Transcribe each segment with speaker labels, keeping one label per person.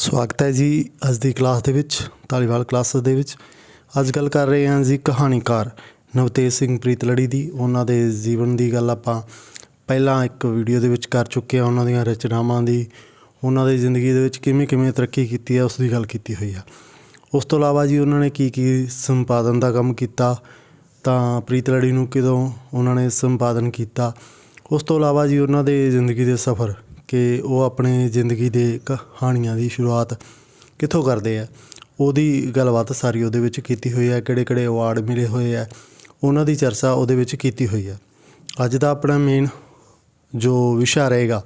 Speaker 1: स्वागत है जी अज की क्लास दे विच धालीवाल क्लास दे विच। अज गल कर रहे हैं जी कहानीकार नवतेज सिंह प्रीतलड़ी दी। उन्हां दे जीवन की गल आपां पहलां एक वीडियो दे विच कर चुके हैं। उन्हां दीयां रचनावां दी उन्हां दी जिंदगी दे विच किवें किवें तरक्की कीती है उसकी गल कीती हुई है। उस तो इलावा जी उन्होंने की संपादन का काम किया तां प्रीतलड़ी नूं कदों उन्होंने संपादन किया। उस तो इलावा जी उन्हां दे जिंदगी दे सफ़र कि वो अपने जिंदगी दे कहानियां दी शुरुआत कित्थों करते हैं उहदी गलबात सारी उहदे विच कीती हुई है। किहड़े अवार्ड मिले हुए है उन्हां दी चर्चा उहदे विच कीती हुई है। अज दा अपना मेन जो विशा रहेगा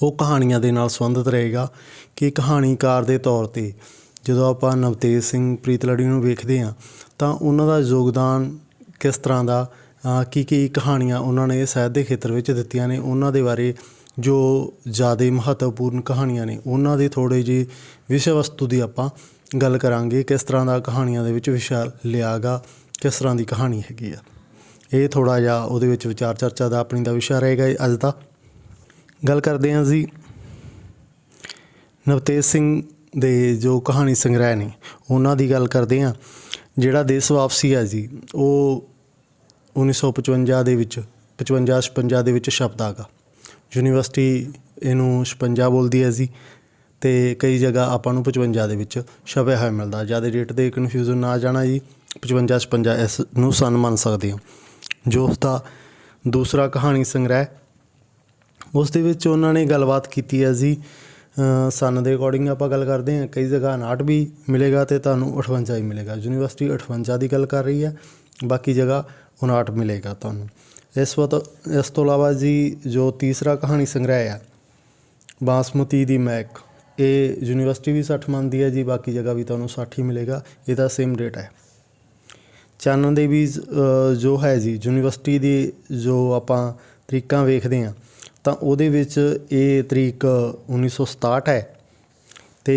Speaker 1: वो कहानियां दे नाल संबंधित रहेगा कि कहानीकार दे तौर ते जदों आपां नवतेज सिंह प्रीतलड़ी नूं वेखदे हां तां उन्हां दा योगदान किस तरह दा की कहानियां उन्होंने साहित्य के खेत्र में दित्तियां ने। उन्हां दे बारे जो ज़्यादा महत्वपूर्ण कहानियां ने उन्हां दे थोड़े जी विषय वस्तु की आपां गल करांगे। किस तरह का कहानियां दे विच विशा लिया गा, किस तरह की कहानी हैगी आ, ये थोड़ा जिहा उहदे विच विचार चर्चा का अपनी दा विशा रहेगा अज दा। गल करते हैं जी नवतेज सिंह दे जो कहानी संग्रह ने उन्हां दी गल करते हैं। जिहड़ा देश वापसी है जी वो 1955 दे विच 55-56 दे विच छपदा गा। यूनीवर्सिटी इनू 56 बोलती है जी तो कई जगह आपां नूं 55 दे विच छपया होया मिलदा। ज़्यादा डेट दे कन्फ्यूजन ना जाना जी 55-56 इस नूं सन मन सकते हो। जो उसका दूसरा कहानी संग्रह उस दे विच उन्होंने गलबात की है जी सन के अकॉर्डिंग आप गल करते हैं। कई जगह 59 भी मिलेगा तो तुहानूं 58 ही मिलेगा। यूनीवर्सिटी 58 की गल कर रही है, बाकी जगह 59 मिलेगा तुहानूं। इस तो इलावा जी जो तीसरा कहानी संग्रह है बासमती दी महक, ये यूनीवर्सिटी भी 60 मानती है जी, बाकी जगह भी तुहानूं 60 ही मिलेगा। इसका सेम रेट है। चानन दे बीज जो है जी यूनीवर्सिटी की जो आपां तरीकां वेखदे हैं तो उहदे विच ये तरीक 1967 है तो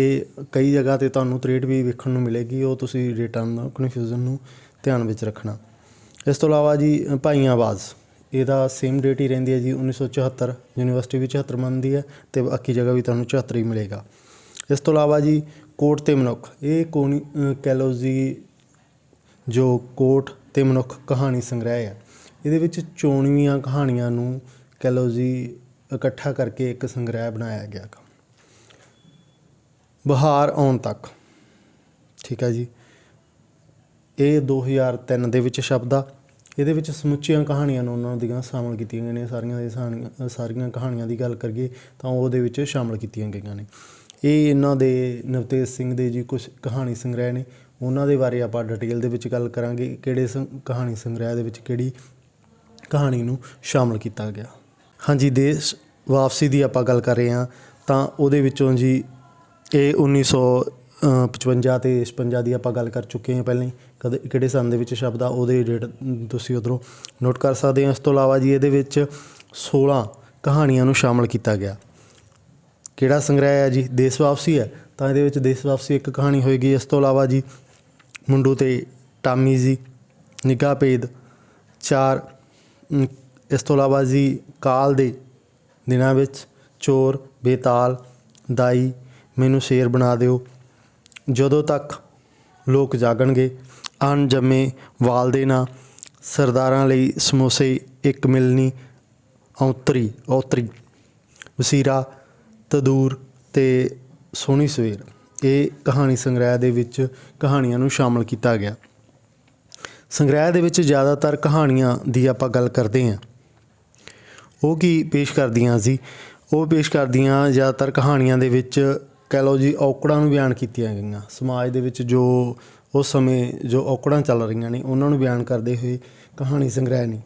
Speaker 1: कई जगह तो तुहानूं 63 भी वेखण नूं मिलेगी। वो तुसीं रेटां कन्फ्यूजन नूं ध्यान विच रखना। इस तो इलावा जी भाई आवाज़ ਇਹਦਾ सेम डेट ही रही है जी 1974। यूनीवर्सिटी भी 74 मनती है तो बाकी जगह भी तुहानूं 74 ही मिलेगा। इस तो इलावा जी कोट ते मनुख, ये कह लो जी जो कोट ते मनुख कहानी संग्रह है ये 94 कहानियां नूं कह लो जी इकट्ठा करके एक संग्रह बनाया गया। बहार आउण तक, ठीक है जी, ये 2003 दे विच छपदा। ये समुचियां कहानियां उन्होंने दियां शामिल की गई ने। सारियां कहानियां की गल करिए तो वो शामिल की गई ने। ये इन्हों दे नवतेज सिंह दे जी कुछ कहानी संग्रह ने उन्होंने बारे आप डिटेल दे कल करांगे किहड़े कहानी संग्रह दे विच किहड़ी कहानी नूं शामिल किया गया। हाँ जी, देश वापसी की आप गल कर रहे हैं तो उहदे विचों जी ये 1955 ते 56 की आप गल कर चुके हैं पहले ही। कद किहड़े सन दे विच छपदा उहदी डेट तुसीं उधरों नोट कर सकते हैं। इस तो इलावा जी ये 16 कहानियां नूं शामिल किया गया। किहड़ा संग्रह है जी देश वापसी है तो ये देश वापसी एक कहानी होएगी। इस तो इलावा जी मुंडू ते टामी जी, निगाह भेद 4, इस तो इलावा जी काल दे दिनां विच, चोर, बेताल, दाई, मैनू शेर बना दिओ, जदों तक लोग जागणगे, अणजम्मे वाल दे नां, सरदारां लई समोसे एक मिलनी, औतरी, वसीरा, तदूर ते सोहनी सवेर, ये कहानी संग्रह दे विच कहानियां नूं शामिल किया गया। संग्रह दे विच ज़्यादातर कहानियां दी आपां गल करते हैं वो की पेश करदियां जी, वो पेश करदियां ज़्यादातर कहानियां दे विच कह लो जी औकड़ां नूं बयान कीतियां गईयां। समाज दे विच जो उस समय जो औकड़ां चल रही ने उन्होंने बयान करते हुए कहानी संग्रह ने।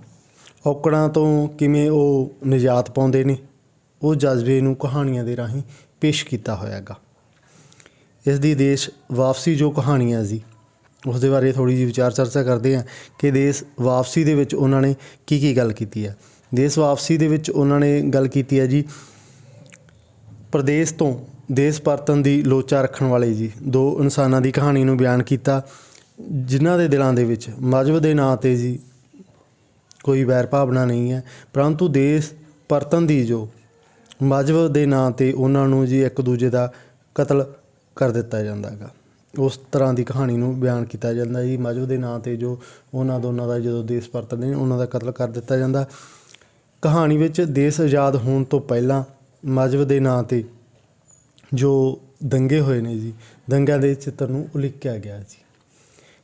Speaker 1: औकड़ां तो किवें वो निजात पाउंदे ने वो जज्बे नूं कहानियां दे राहीं पेश किया होया गा। इस दी देश वापसी जो कहानी है जी उस दे बारे थोड़ी जी विचार चर्चा करते हैं कि देश वापसी दे विच उन्होंने की गल की है। देश वापसी दे विच उन्होंने गल की है जी प्रदेश तो देश परतन की लोचा रखने वाले जी 2 इंसानों की कहानी नूं बयान किया जिन्हां दे दिलों दे विच मजहब के नाँ ते जी कोई वैर भावना नहीं है, परंतु देश परतन की जो मजहब के नाँ ते उन्हां नूं जी एक दूजे का ਕਤਲ ਕਰ ਦਿੱਤਾ ਜਾਂਦਾ ਗਾ। ਉਸ ਤਰ੍ਹਾਂ ਦੀ ਕਹਾਣੀ ਨੂੰ ਬਿਆਨ ਕੀਤਾ ਜਾਂਦਾ ਜੀ। ਮਜ਼੍ਹਬ ਦੇ ਨਾਂ 'ਤੇ ਜੋ ਉਹਨਾਂ ਦੋਨਾਂ ਦਾ ਜਦੋਂ ਦੇਸ਼ ਪਰਤਦੇ ਨੇ ਉਹਨਾਂ ਦਾ ਕਤਲ ਕਰ ਦਿੱਤਾ ਜਾਂਦਾ। ਕਹਾਣੀ ਵਿੱਚ ਦੇਸ਼ ਆਜ਼ਾਦ ਹੋਣ ਤੋਂ ਪਹਿਲਾਂ ਮਜ਼ਹਬ ਦੇ ਨਾਂ 'ਤੇ ਜੋ ਦੰਗੇ ਹੋਏ ਨੇ ਜੀ, ਦੰਗਿਆਂ ਦੇ ਚਿੱਤਰ ਨੂੰ ਉਲੀਕਿਆ ਗਿਆ ਜੀ।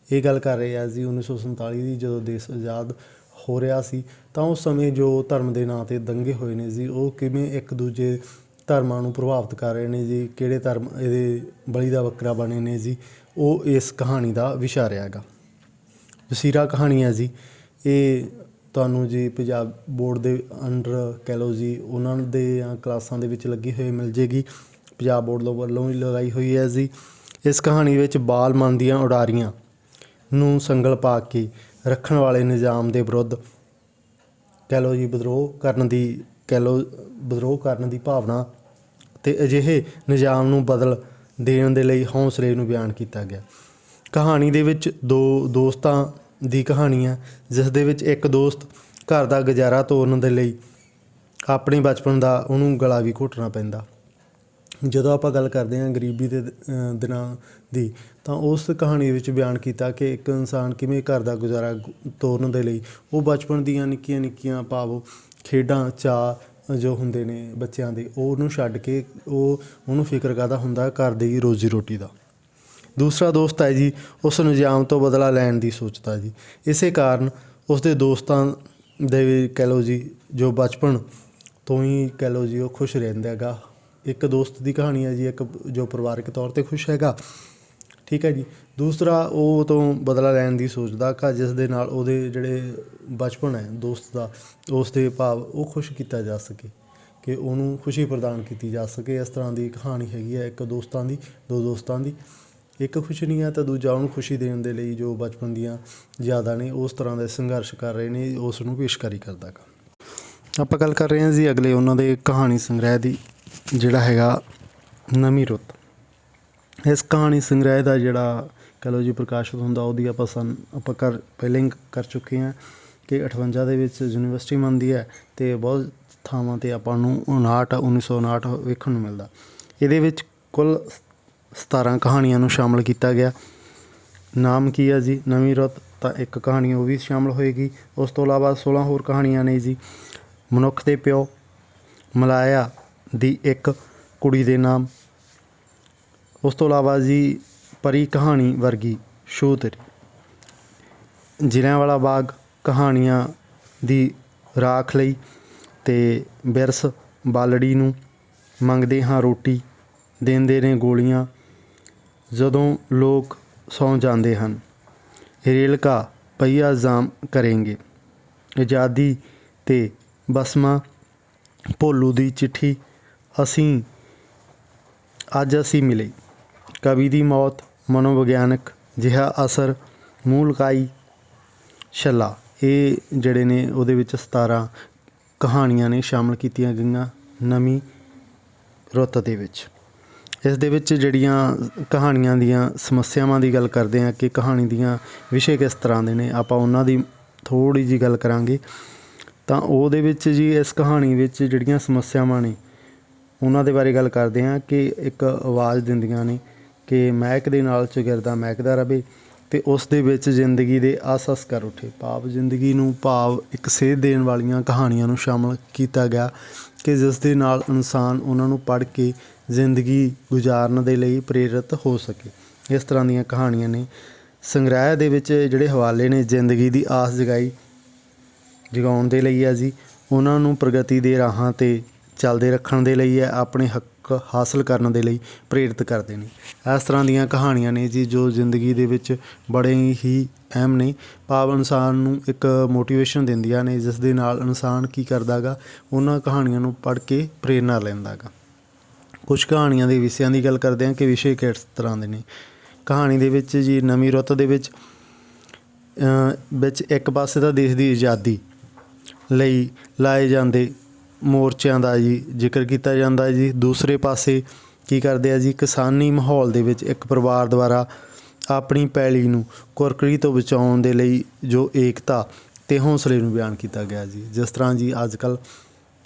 Speaker 1: ਇਹ ਗੱਲ ਕਰ ਰਹੇ ਆ ਜੀ 1947 ਦੀ, ਜਦੋਂ ਦੇਸ਼ ਆਜ਼ਾਦ ਹੋ ਰਿਹਾ ਸੀ ਤਾਂ ਉਸ ਸਮੇਂ ਜੋ ਧਰਮ ਦੇ ਨਾਂ 'ਤੇ ਦੰਗੇ ਹੋਏ ਨੇ ਜੀ, ਉਹ ਕਿਵੇਂ ਇੱਕ ਦੂਜੇ ਧਰਮਾਂ ਨੂੰ ਪ੍ਰਭਾਵਿਤ ਕਰ ਰਹੇ ਨੇ ਜੀ, ਕਿਹੜੇ ਧਰਮ ਇਹਦੇ ਬਲੀ ਦਾ ਬੱਕਰਾ ਬਣੇ ਨੇ ਜੀ, ਉਹ ਇਸ ਕਹਾਣੀ ਦਾ ਵਿਸ਼ਾ ਰਿਹਾ ਗਾ। ਵਸੀਰਾ ਕਹਾਣੀ ਹੈ ਜੀ, ਇਹ ਤੁਹਾਨੂੰ ਜੀ ਪੰਜਾਬ ਬੋਰਡ ਦੇ ਅੰਡਰ ਕਹਿ ਲਓ ਜੀ, ਉਹਨਾਂ ਦੇ ਕਲਾਸਾਂ ਦੇ ਵਿੱਚ ਲੱਗੀ ਹੋਈ ਮਿਲ ਜੇਗੀ। ਪੰਜਾਬ ਬੋਰਡ ਵੱਲੋਂ ਹੀ ਲਗਾਈ ਹੋਈ ਹੈ ਜੀ। ਇਸ ਕਹਾਣੀ ਵਿੱਚ ਬਾਲ ਮਨ ਦੀਆਂ ਉਡਾਰੀਆਂ ਨੂੰ ਸੰਗਲ ਪਾ ਕੇ ਰੱਖਣ ਵਾਲੇ ਨਿਜ਼ਾਮ ਦੇ ਵਿਰੁੱਧ ਕਹਿ ਲਓ ਜੀ ਵਿਦਰੋਹ ਕਰਨ ਦੀ ਭਾਵਨਾ ਅਤੇ ਅਜਿਹੇ ਨਿਜ਼ਾਮ ਨੂੰ ਬਦਲ ਦੇਣ ਦੇ ਲਈ ਹੌਸਲੇ ਨੂੰ ਬਿਆਨ ਕੀਤਾ ਗਿਆ। ਕਹਾਣੀ ਦੇ ਵਿੱਚ ਦੋ ਦੋਸਤਾਂ ਦੀ ਕਹਾਣੀ ਹੈ, ਜਿਸ ਦੇ ਵਿੱਚ ਇੱਕ ਦੋਸਤ ਘਰ ਦਾ ਗੁਜ਼ਾਰਾ ਤੋਰਨ ਦੇ ਲਈ ਆਪਣੇ ਬਚਪਨ ਦਾ ਉਹਨੂੰ ਗਲਾ ਵੀ ਘੋਟਣਾ ਪੈਂਦਾ। ਜਦੋਂ ਆਪਾਂ ਗੱਲ ਕਰਦੇ ਹਾਂ ਗਰੀਬੀ ਦੇ ਦਿਨਾਂ ਦੀ, ਤਾਂ ਉਸ ਕਹਾਣੀ ਵਿੱਚ ਬਿਆਨ ਕੀਤਾ ਕਿ ਇੱਕ ਇਨਸਾਨ ਕਿਵੇਂ ਘਰ ਦਾ ਗੁਜ਼ਾਰਾ ਤੋਰਨ ਦੇ ਲਈ ਉਹ ਬਚਪਨ ਦੀਆਂ ਨਿੱਕੀਆਂ ਨਿੱਕੀਆਂ ਭਾਵ ਖੇਡਾਂ ਚਾਅ ਜੋ ਹੁੰਦੇ ਨੇ ਬੱਚਿਆਂ ਦੇ, ਉਹਨੂੰ ਛੱਡ ਕੇ ਉਹਨੂੰ ਫਿਕਰ ਕਰਦਾ ਹੁੰਦਾ ਘਰ ਦੀ ਰੋਜ਼ੀ ਰੋਟੀ ਦਾ। ਦੂਸਰਾ ਦੋਸਤ ਹੈ ਜੀ, ਉਸ ਨਿਜ਼ਾਮ ਤੋਂ ਬਦਲਾ ਲੈਣ ਦੀ ਸੋਚਦਾ ਜੀ। ਇਸੇ ਕਾਰਨ ਉਸਦੇ ਦੋਸਤਾਂ ਦੇ ਕਹਿ ਲਓ ਜੀ ਜੋ ਬਚਪਨ ਤੋਂ ਹੀ ਕਹਿ ਲਓ ਜੀ ਉਹ ਖੁਸ਼ ਰਹਿੰਦਾ ਹੈਗਾ। ਇੱਕ ਦੋਸਤ ਦੀ ਕਹਾਣੀ ਹੈ ਜੀ, ਇੱਕ ਜੋ ਪਰਿਵਾਰਕ ਤੌਰ 'ਤੇ ਖੁਸ਼ ਹੈਗਾ, ਠੀਕ ਹੈ ਜੀ। ਦੂਸਰਾ ਉਹ ਤੋਂ ਬਦਲਾ ਲੈਣ ਦੀ ਸੋਚਦਾ ਗਾ, ਜਿਸ ਦੇ ਨਾਲ ਉਹਦੇ ਜਿਹੜੇ ਬਚਪਨ ਹੈ ਦੋਸਤ ਦਾ, ਉਸ ਦੇ ਭਾਵ ਉਹ ਖੁਸ਼ ਕੀਤਾ ਜਾ ਸਕੇ, ਕਿ ਉਹਨੂੰ ਖੁਸ਼ੀ ਪ੍ਰਦਾਨ ਕੀਤੀ ਜਾ ਸਕੇ। ਇਸ ਤਰ੍ਹਾਂ ਦੀ ਕਹਾਣੀ ਹੈਗੀ ਹੈ ਇੱਕ ਦੋਸਤਾਂ ਦੀ, ਦੋ ਦੋਸਤਾਂ ਦੀ। ਇੱਕ ਖੁਸ਼ ਨਹੀਂ ਹੈ ਤਾਂ ਦੂਜਾ ਉਹਨੂੰ ਖੁਸ਼ੀ ਦੇਣ ਦੇ ਲਈ ਜੋ ਬਚਪਨ ਦੀਆਂ ਯਾਦਾਂ ਨੇ ਉਸ ਤਰ੍ਹਾਂ ਦੇ ਸੰਘਰਸ਼ ਕਰ ਰਹੇ ਨੇ, ਉਸ ਨੂੰ ਪੇਸ਼ਕਾਰੀ ਕਰਦਾ ਗਾ। ਆਪਾਂ ਗੱਲ ਕਰ ਰਹੇ ਹਾਂ ਜੀ ਅਗਲੇ ਉਹਨਾਂ ਦੇ ਕਹਾਣੀ ਸੰਗ੍ਰਹਿ ਦੀ, ਜਿਹੜਾ ਹੈਗਾ ਨਵੀਂ ਰੁੱਤ। ਇਸ ਕਹਾਣੀ ਸੰਗ੍ਰਹਿ ਦਾ ਜਿਹੜਾ ਕਹਿ ਲਓ ਜੀ ਪ੍ਰਕਾਸ਼ਿਤ ਹੁੰਦਾ, ਉਹਦੀ ਆਪਾਂ ਪਹਿਲਾਂ ਹੀ ਕਰ ਚੁੱਕੇ ਹਾਂ ਕਿ 58 ਦੇ ਵਿੱਚ ਯੂਨੀਵਰਸਿਟੀ ਬਣਦੀ ਹੈ ਅਤੇ ਬਹੁਤ ਥਾਵਾਂ 'ਤੇ ਆਪਾਂ ਨੂੰ 1959 ਵੇਖਣ ਨੂੰ ਮਿਲਦਾ। ਇਹਦੇ ਵਿੱਚ ਕੁੱਲ 17 ਕਹਾਣੀਆਂ ਨੂੰ ਸ਼ਾਮਲ ਕੀਤਾ ਗਿਆ। ਨਾਮ ਕੀ ਹੈ ਜੀ ਨਵੀਂ ਰੁੱਤ, ਤਾਂ ਇੱਕ ਕਹਾਣੀ ਉਹ ਵੀ ਸ਼ਾਮਲ ਹੋਏਗੀ। ਉਸ ਤੋਂ ਇਲਾਵਾ 16 ਹੋਰ ਕਹਾਣੀਆਂ ਨੇ ਜੀ। ਮਨੁੱਖ ਦੇ ਪਿਓ, ਮਲਾਇਆ ਦੀ ਇੱਕ ਕੁੜੀ ਦੇ ਨਾਮ। ਉਸ ਤੋਂ ਇਲਾਵਾ ਜੀ ਪਰੀ ਕਹਾਣੀ ਵਰਗੀ ਸ਼ੂਤਰੀ, ਜਲਿਆਂਵਾਲਾ ਬਾਗ ਕਹਾਣੀਆਂ ਦੀ ਰਾਖ ਲਈ ਅਤੇ ਵਿਰਸ ਬਾਲੜੀ ਨੂੰ, ਮੰਗਦੇ ਹਾਂ ਰੋਟੀ ਦਿੰਦੇ ਨੇ ਗੋਲੀਆਂ, ਜਦੋਂ ਲੋਕ ਸੌਂ ਜਾਂਦੇ ਹਨ, ਰੇਲ ਕਾ ਪਹੀਆ ਜਾਮ ਕਰੇਂਗੇ, ਆਜ਼ਾਦੀ ਅਤੇ ਬਸਮਾ, ਭੋਲੂ ਦੀ ਚਿੱਠੀ, ਅੱਜ ਅਸੀਂ ਮਿਲੇ, ਕਵੀ ਦੀ ਮੌਤ, ਮਨੋਵਿਗਿਆਨਕ ਜਿਹਾ ਅਸਰ, ਮੂੰਹ ਲੁਕਾਈ, ਛੱਲਾ। ਇਹ ਜਿਹੜੇ ਨੇ ਉਹਦੇ ਵਿੱਚ 17 ਕਹਾਣੀਆਂ ਨੇ ਸ਼ਾਮਲ ਕੀਤੀਆਂ ਗਈਆਂ ਨਵੀਂ ਰੁੱਤ ਦੇ ਵਿੱਚ। ਇਸ ਦੇ ਵਿੱਚ ਜਿਹੜੀਆਂ ਕਹਾਣੀਆਂ ਦੀਆਂ ਸਮੱਸਿਆਵਾਂ ਦੀ ਗੱਲ ਕਰਦੇ ਹਾਂ ਕਿ ਕਹਾਣੀ ਦੀਆਂ ਵਿਸ਼ੇ ਕਿਸ ਤਰ੍ਹਾਂ ਦੇ ਨੇ, ਆਪਾਂ ਉਹਨਾਂ ਦੀ ਥੋੜ੍ਹੀ ਜਿਹੀ ਗੱਲ ਕਰਾਂਗੇ। ਤਾਂ ਉਹਦੇ ਵਿੱਚ ਜੀ ਇਸ ਕਹਾਣੀ ਵਿੱਚ ਜਿਹੜੀਆਂ ਸਮੱਸਿਆਵਾਂ ਨੇ ਉਹਨਾਂ ਦੇ ਬਾਰੇ ਗੱਲ ਕਰਦੇ ਹਾਂ ਕਿ ਇੱਕ ਆਵਾਜ਼ ਦਿੰਦੀਆਂ ਨੇ ਕਿ ਮਹਿਕ ਦੇ ਨਾਲ ਚੌਗਿਰਦਾ ਮਹਿਕਦਾ ਰਵੇ ਅਤੇ ਉਸ ਦੇ ਵਿੱਚ ਜ਼ਿੰਦਗੀ ਦੇ ਆਸ-ਆਸ ਕਰ ਉੱਠੇ, ਭਾਵ ਜ਼ਿੰਦਗੀ ਨੂੰ ਇੱਕ ਸੇਧ ਦੇਣ ਵਾਲੀਆਂ ਕਹਾਣੀਆਂ ਨੂੰ ਸ਼ਾਮਲ ਕੀਤਾ ਗਿਆ ਕਿ ਜਿਸ ਦੇ ਨਾਲ ਇਨਸਾਨ ਉਹਨਾਂ ਨੂੰ ਪੜ੍ਹ ਕੇ ਜ਼ਿੰਦਗੀ ਗੁਜ਼ਾਰਨ ਦੇ ਲਈ ਪ੍ਰੇਰਿਤ ਹੋ ਸਕੇ। ਇਸ ਤਰ੍ਹਾਂ ਦੀਆਂ ਕਹਾਣੀਆਂ ਨੇ। ਸੰਗ੍ਰਹਿ ਦੇ ਵਿੱਚ ਜਿਹੜੇ ਹਵਾਲੇ ਨੇ ਜ਼ਿੰਦਗੀ ਦੀ ਆਸ ਜਗਾਉਣ ਦੇ ਲਈ ਹੈ ਜੀ, ਉਹਨਾਂ ਨੂੰ ਪ੍ਰਗਤੀ ਦੇ ਰਾਹਾਂ 'ਤੇ ਚੱਲਦੇ ਰੱਖਣ ਦੇ ਲਈ ਹੈ, ਆਪਣੇ ਹੱਕ ਹਾਸਲ ਕਰਨ ਦੇ ਲਈ ਪ੍ਰੇਰਿਤ ਕਰਦੇ ਨੇ। ਇਸ ਤਰ੍ਹਾਂ ਦੀਆਂ ਕਹਾਣੀਆਂ ਨੇ ਜੀ ਜੋ ਜ਼ਿੰਦਗੀ ਦੇ ਵਿੱਚ ਬੜੇ ਹੀ ਅਹਿਮ ਨੇ, ਭਾਵ ਇਨਸਾਨ ਨੂੰ ਇੱਕ ਮੋਟੀਵੇਸ਼ਨ ਦਿੰਦੀਆਂ ਨੇ, ਜਿਸ ਦੇ ਨਾਲ ਇਨਸਾਨ ਕੀ ਕਰਦਾ ਗਾ, ਉਹਨਾਂ ਕਹਾਣੀਆਂ ਨੂੰ ਪੜ੍ਹ ਕੇ ਪ੍ਰੇਰਨਾ ਲੈਂਦਾ ਗਾ। ਕੁਛ ਕਹਾਣੀਆਂ ਦੇ ਵਿਸ਼ਿਆਂ ਦੀ ਗੱਲ ਕਰਦੇ ਹਾਂ ਕਿ ਵਿਸ਼ੇ ਕਿਸ ਤਰ੍ਹਾਂ ਦੇ ਨੇ। ਕਹਾਣੀ ਦੇ ਵਿੱਚ ਜੀ ਨਵੀਂ ਰੁੱਤ ਦੇ ਵਿੱਚ ਇੱਕ ਪਾਸੇ ਤਾਂ ਦੇਸ਼ ਦੀ ਆਜ਼ਾਦੀ ਲਈ ਲਾਏ ਜਾਂਦੇ ਮੋਰਚਿਆਂ ਦਾ ਜੀ ਜ਼ਿਕਰ ਕੀਤਾ ਜਾਂਦਾ ਹੈ ਜੀ। ਦੂਸਰੇ ਪਾਸੇ ਕੀ ਕਰਦੇ ਆ ਜੀ, ਕਿਸਾਨੀ ਮਾਹੌਲ ਦੇ ਵਿੱਚ ਇੱਕ ਪਰਿਵਾਰ ਦੁਆਰਾ ਆਪਣੀ ਪੈਲੀ ਨੂੰ ਕੁਰਕਰੀ ਤੋਂ ਬਚਾਉਣ ਦੇ ਲਈ ਜੋ ਏਕਤਾ ਅਤੇ ਹੌਸਲੇ ਨੂੰ ਬਿਆਨ ਕੀਤਾ ਗਿਆ ਜੀ। ਜਿਸ ਤਰ੍ਹਾਂ ਜੀ ਅੱਜ ਕੱਲ੍ਹ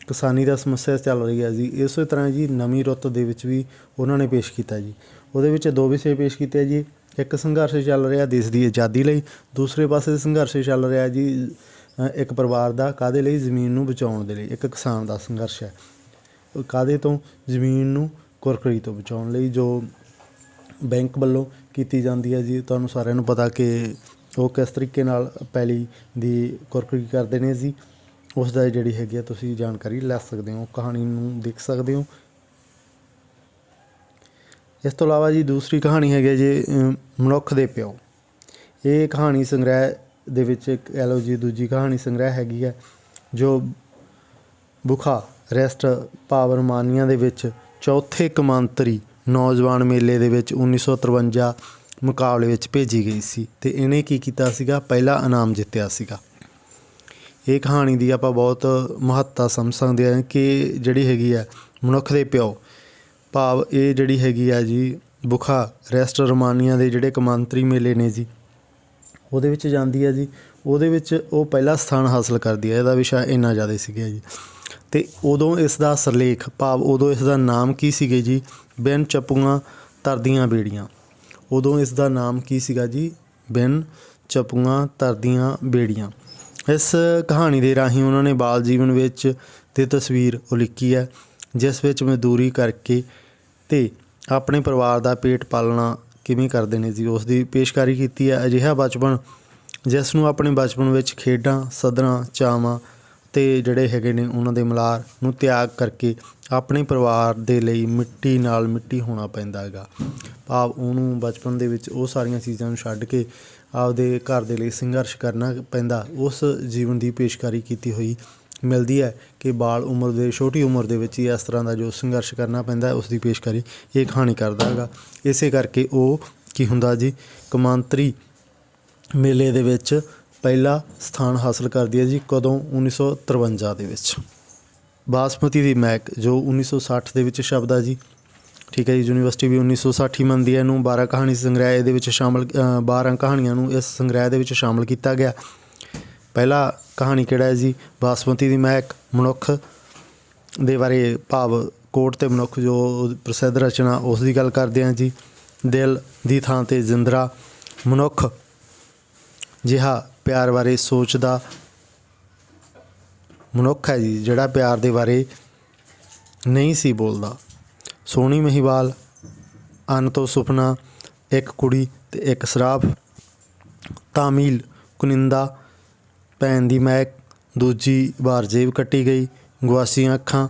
Speaker 1: ਕਿਸਾਨੀ ਦਾ ਸਮੱਸਿਆ ਚੱਲ ਰਹੀ ਹੈ ਜੀ। ਇਸੇ ਤਰ੍ਹਾਂ ਜੀ ਨਵੀਂ ਰੁੱਤ ਦੇ ਵਿੱਚ ਵੀ ਉਹਨਾਂ ਨੇ ਪੇਸ਼ ਕੀਤਾ ਜੀ। ਉਹਦੇ ਵਿੱਚ 2 ਵਿਸ਼ੇ ਪੇਸ਼ ਕੀਤੇ ਜੀ। ਇੱਕ ਸੰਘਰਸ਼ ਚੱਲ ਰਿਹਾ ਦੇਸ਼ ਦੀ ਆਜ਼ਾਦੀ ਲਈ, ਦੂਸਰੇ ਪਾਸੇ ਸੰਘਰਸ਼ ਚੱਲ ਰਿਹਾ ਜੀ ਇੱਕ ਪਰਿਵਾਰ ਦਾ ਕਾਹਦੇ ਲਈ, ਜ਼ਮੀਨ ਨੂੰ ਬਚਾਉਣ ਦੇ ਲਈ। ਇੱਕ ਕਿਸਾਨ ਦਾ ਸੰਘਰਸ਼ ਹੈ ਕਾਹਦੇ ਤੋਂ, ਜ਼ਮੀਨ ਨੂੰ ਕੁਰਕਰੀ ਤੋਂ ਬਚਾਉਣ ਲਈ, ਜੋ ਬੈਂਕ ਵੱਲੋਂ ਕੀਤੀ ਜਾਂਦੀ ਹੈ ਜੀ। ਤੁਹਾਨੂੰ ਸਾਰਿਆਂ ਨੂੰ ਪਤਾ ਕਿ ਉਹ ਕਿਸ ਤਰੀਕੇ ਨਾਲ ਪੈਲੀ ਦੀ ਕੁਰਕਰੀ ਕਰਦੇ ਨੇ ਜੀ। ਉਸ ਦਾ ਜਿਹੜੀ ਹੈਗੀ ਆ ਤੁਸੀਂ ਜਾਣਕਾਰੀ ਲੈ ਸਕਦੇ ਹੋ, ਕਹਾਣੀ ਨੂੰ ਦੇਖ ਸਕਦੇ ਹੋ। ਇਸ ਤੋਂ ਇਲਾਵਾ ਜੀ ਦੂਸਰੀ ਕਹਾਣੀ ਹੈਗੀ ਜੀ ਮਨੁੱਖ ਦੇ ਪਿਓ। ਇਹ ਕਹਾਣੀ ਸੰਗ੍ਰਹਿ ਦੇ ਵਿੱਚ ਇੱਕ ਕਹਿ ਲਓ ਜੀ ਦੂਜੀ ਕਹਾਣੀ ਸੰਗ੍ਰਹਿ ਹੈਗੀ ਹੈ, ਜੋ ਬੁਖਾਰੈਸਟ ਭਾਵ ਰੋਮਾਨੀਆ ਦੇ ਵਿੱਚ ਚੌਥੇ ਕੌਮਾਂਤਰੀ ਨੌਜਵਾਨ ਮੇਲੇ ਦੇ ਵਿੱਚ 1953 ਮੁਕਾਬਲੇ ਵਿੱਚ ਭੇਜੀ ਗਈ ਸੀ ਅਤੇ ਇਹਨੇ ਕੀ ਕੀਤਾ ਸੀਗਾ, ਪਹਿਲਾ ਇਨਾਮ ਜਿੱਤਿਆ ਸੀਗਾ। ਇਹ ਕਹਾਣੀ ਦੀ ਆਪਾਂ ਬਹੁਤ ਮਹੱਤਤਾ ਸਮਝ ਸਕਦੇ ਹਾਂ ਕਿ ਜਿਹੜੀ ਹੈਗੀ ਆ ਮਨੁੱਖ ਦੇ ਪਿਓ ਭਾਵ ਇਹ ਜਿਹੜੀ ਹੈਗੀ ਆ ਜੀ ਬੁਖਾਰੈਸਟ ਰੋਮਾਨੀਆ ਦੇ ਜਿਹੜੇ ਕੌਮਾਂਤਰੀ ਮੇਲੇ ਨੇ ਜੀ, ਉਹਦੇ ਵਿੱਚ ਜਾਂਦੀ ਹੈ ਜੀ। ਉਹਦੇ ਵਿੱਚ ਉਹ ਪਹਿਲਾ ਸਥਾਨ ਹਾਸਲ ਕਰਦੀ ਹੈ। ਇਹਦਾ ਵਿਸ਼ਾ ਇੰਨਾ ਜ਼ਿਆਦਾ ਸੀਗਾ ਜੀ। ਅਤੇ ਉਦੋਂ ਇਸ ਦਾ ਸਿਰਲੇਖ ਭਾਵ ਉਦੋਂ ਇਸ ਦਾ ਨਾਮ ਕੀ ਸੀਗੇ ਜੀ, ਬਿਨ ਚਪੂਆਂ ਤਰਦੀਆਂ ਬੇੜੀਆਂ। ਉਦੋਂ ਇਸ ਦਾ ਨਾਮ ਕੀ ਸੀਗਾ ਜੀ, ਬਿਨ ਚਪੂਆਂ ਤਰਦੀਆਂ ਬੇੜੀਆਂ। ਇਸ ਕਹਾਣੀ ਦੇ ਰਾਹੀਂ ਉਹਨਾਂ ਨੇ ਬਾਲ ਜੀਵਨ ਵਿੱਚ ਦੀ ਤਸਵੀਰ ਉਲੀਕੀ ਹੈ, ਜਿਸ ਵਿੱਚ ਮਜ਼ਦੂਰੀ ਕਰਕੇ ਅਤੇ ਆਪਣੇ ਪਰਿਵਾਰ ਦਾ ਪੇਟ ਪਾਲਣਾ ਕਿਵੇਂ ਕਰਦੇ ਨੇ ਜੀ, ਉਸ ਦੀ ਪੇਸ਼ਕਾਰੀ ਕੀਤੀ ਹੈ। ਅਜਿਹਾ ਬਚਪਨ ਜਿਸ ਨੂੰ ਆਪਣੇ ਬਚਪਨ ਵਿੱਚ ਖੇਡਾਂ, ਸੱਧਰਾਂ, ਚਾਵਾਂ ਅਤੇ ਜਿਹੜੇ ਹੈਗੇ ਨੇ ਉਹਨਾਂ ਦੇ ਮਲਾਰ ਨੂੰ ਤਿਆਗ ਕਰਕੇ ਆਪਣੇ ਪਰਿਵਾਰ ਦੇ ਲਈ ਮਿੱਟੀ ਨਾਲ ਮਿੱਟੀ ਹੋਣਾ ਪੈਂਦਾ ਹੈਗਾ। ਭਾਵ ਉਹਨੂੰ ਬਚਪਨ ਦੇ ਵਿੱਚ ਉਹ ਸਾਰੀਆਂ ਚੀਜ਼ਾਂ ਨੂੰ ਛੱਡ ਕੇ ਆਪਦੇ ਘਰ ਦੇ ਲਈ ਸੰਘਰਸ਼ ਕਰਨਾ ਪੈਂਦਾ। ਉਸ ਜੀਵਨ ਦੀ ਪੇਸ਼ਕਾਰੀ ਕੀਤੀ ਹੋਈ ਮਿਲਦੀ ਹੈ ਕਿ ਬਾਲ ਉਮਰ ਦੇ ਛੋਟੀ ਉਮਰ ਦੇ ਵਿੱਚ ਹੀ ਇਸ ਤਰ੍ਹਾਂ ਦਾ ਜੋ ਸੰਘਰਸ਼ ਕਰਨਾ ਪੈਂਦਾ ਉਸ ਦੀ ਪੇਸ਼ਕਾਰੀ ਇਹ ਕਹਾਣੀ ਕਰਦਾ ਹੈਗਾ। ਇਸੇ ਕਰਕੇ ਉਹ ਕੀ ਹੁੰਦਾ ਜੀ, ਕੌਮਾਂਤਰੀ ਮੇਲੇ ਦੇ ਵਿੱਚ ਪਹਿਲਾ ਸਥਾਨ ਹਾਸਲ ਕਰਦੀ ਹੈ ਜੀ। ਕਦੋਂ, 1953 ਦੇ ਵਿੱਚ। ਬਾਸਮਤੀ ਦੀ ਮਹਿਕ ਜੋ 1960 ਦੇ ਵਿੱਚ ਸ਼ਬਦ ਆ ਜੀ, ਠੀਕ ਹੈ ਜੀ। ਯੂਨੀਵਰਸਿਟੀ ਵੀ 1960 ਹੀ ਮੰਨਦੀ ਹੈ ਇਹਨੂੰ। 12 ਕਹਾਣੀ ਸੰਗ੍ਰਹਿ ਇਹਦੇ ਵਿੱਚ ਸ਼ਾਮਲ 12 ਕਹਾਣੀਆਂ ਨੂੰ ਇਸ ਸੰਗ੍ਰਹਿ ਦੇ ਵਿੱਚ ਸ਼ਾਮਲ ਕੀਤਾ ਗਿਆ। ਪਹਿਲਾ ਕਹਾਣੀ ਕਿਹੜਾ ਹੈ ਜੀ, ਬਾਸਮਤੀ ਦੀ ਮਹਿਕ। ਮਨੁੱਖ ਦੇ ਬਾਰੇ ਭਾਵ ਕੋਟ ਅਤੇ ਮਨੁੱਖ ਜੋ ਪ੍ਰਸਿੱਧ ਰਚਨਾ ਉਸ ਦੀ ਗੱਲ ਕਰਦੇ ਹਾਂ ਜੀ। ਦਿਲ ਦੀ ਥਾਂ 'ਤੇ ਜ਼ਿੰਦਰਾ। ਮਨੁੱਖ ਜਿਹਾ ਪਿਆਰ ਬਾਰੇ ਸੋਚਦਾ ਮਨੁੱਖ ਹੈ ਜੀ, ਜਿਹੜਾ ਪਿਆਰ ਦੇ ਬਾਰੇ ਨਹੀਂ ਸੀ ਬੋਲਦਾ। ਸੋਹਣੀ ਮਹੀਵਾਲ। ਅੰਨ ਤੋਂ ਸੁਪਨਾ। ਇੱਕ ਕੁੜੀ ਅਤੇ ਇੱਕ ਸਰਾਪ। ਤਾਮੀਲ ਕੁਨਿੰਦਾ। ਭੈਣ ਦੀ ਮਹਿਕ। ਦੂਜੀ ਵਾਰ ਜੇਬ ਕੱਟੀ ਗਈ। ਗੁਆਸੀਆਂ ਅੱਖਾਂ।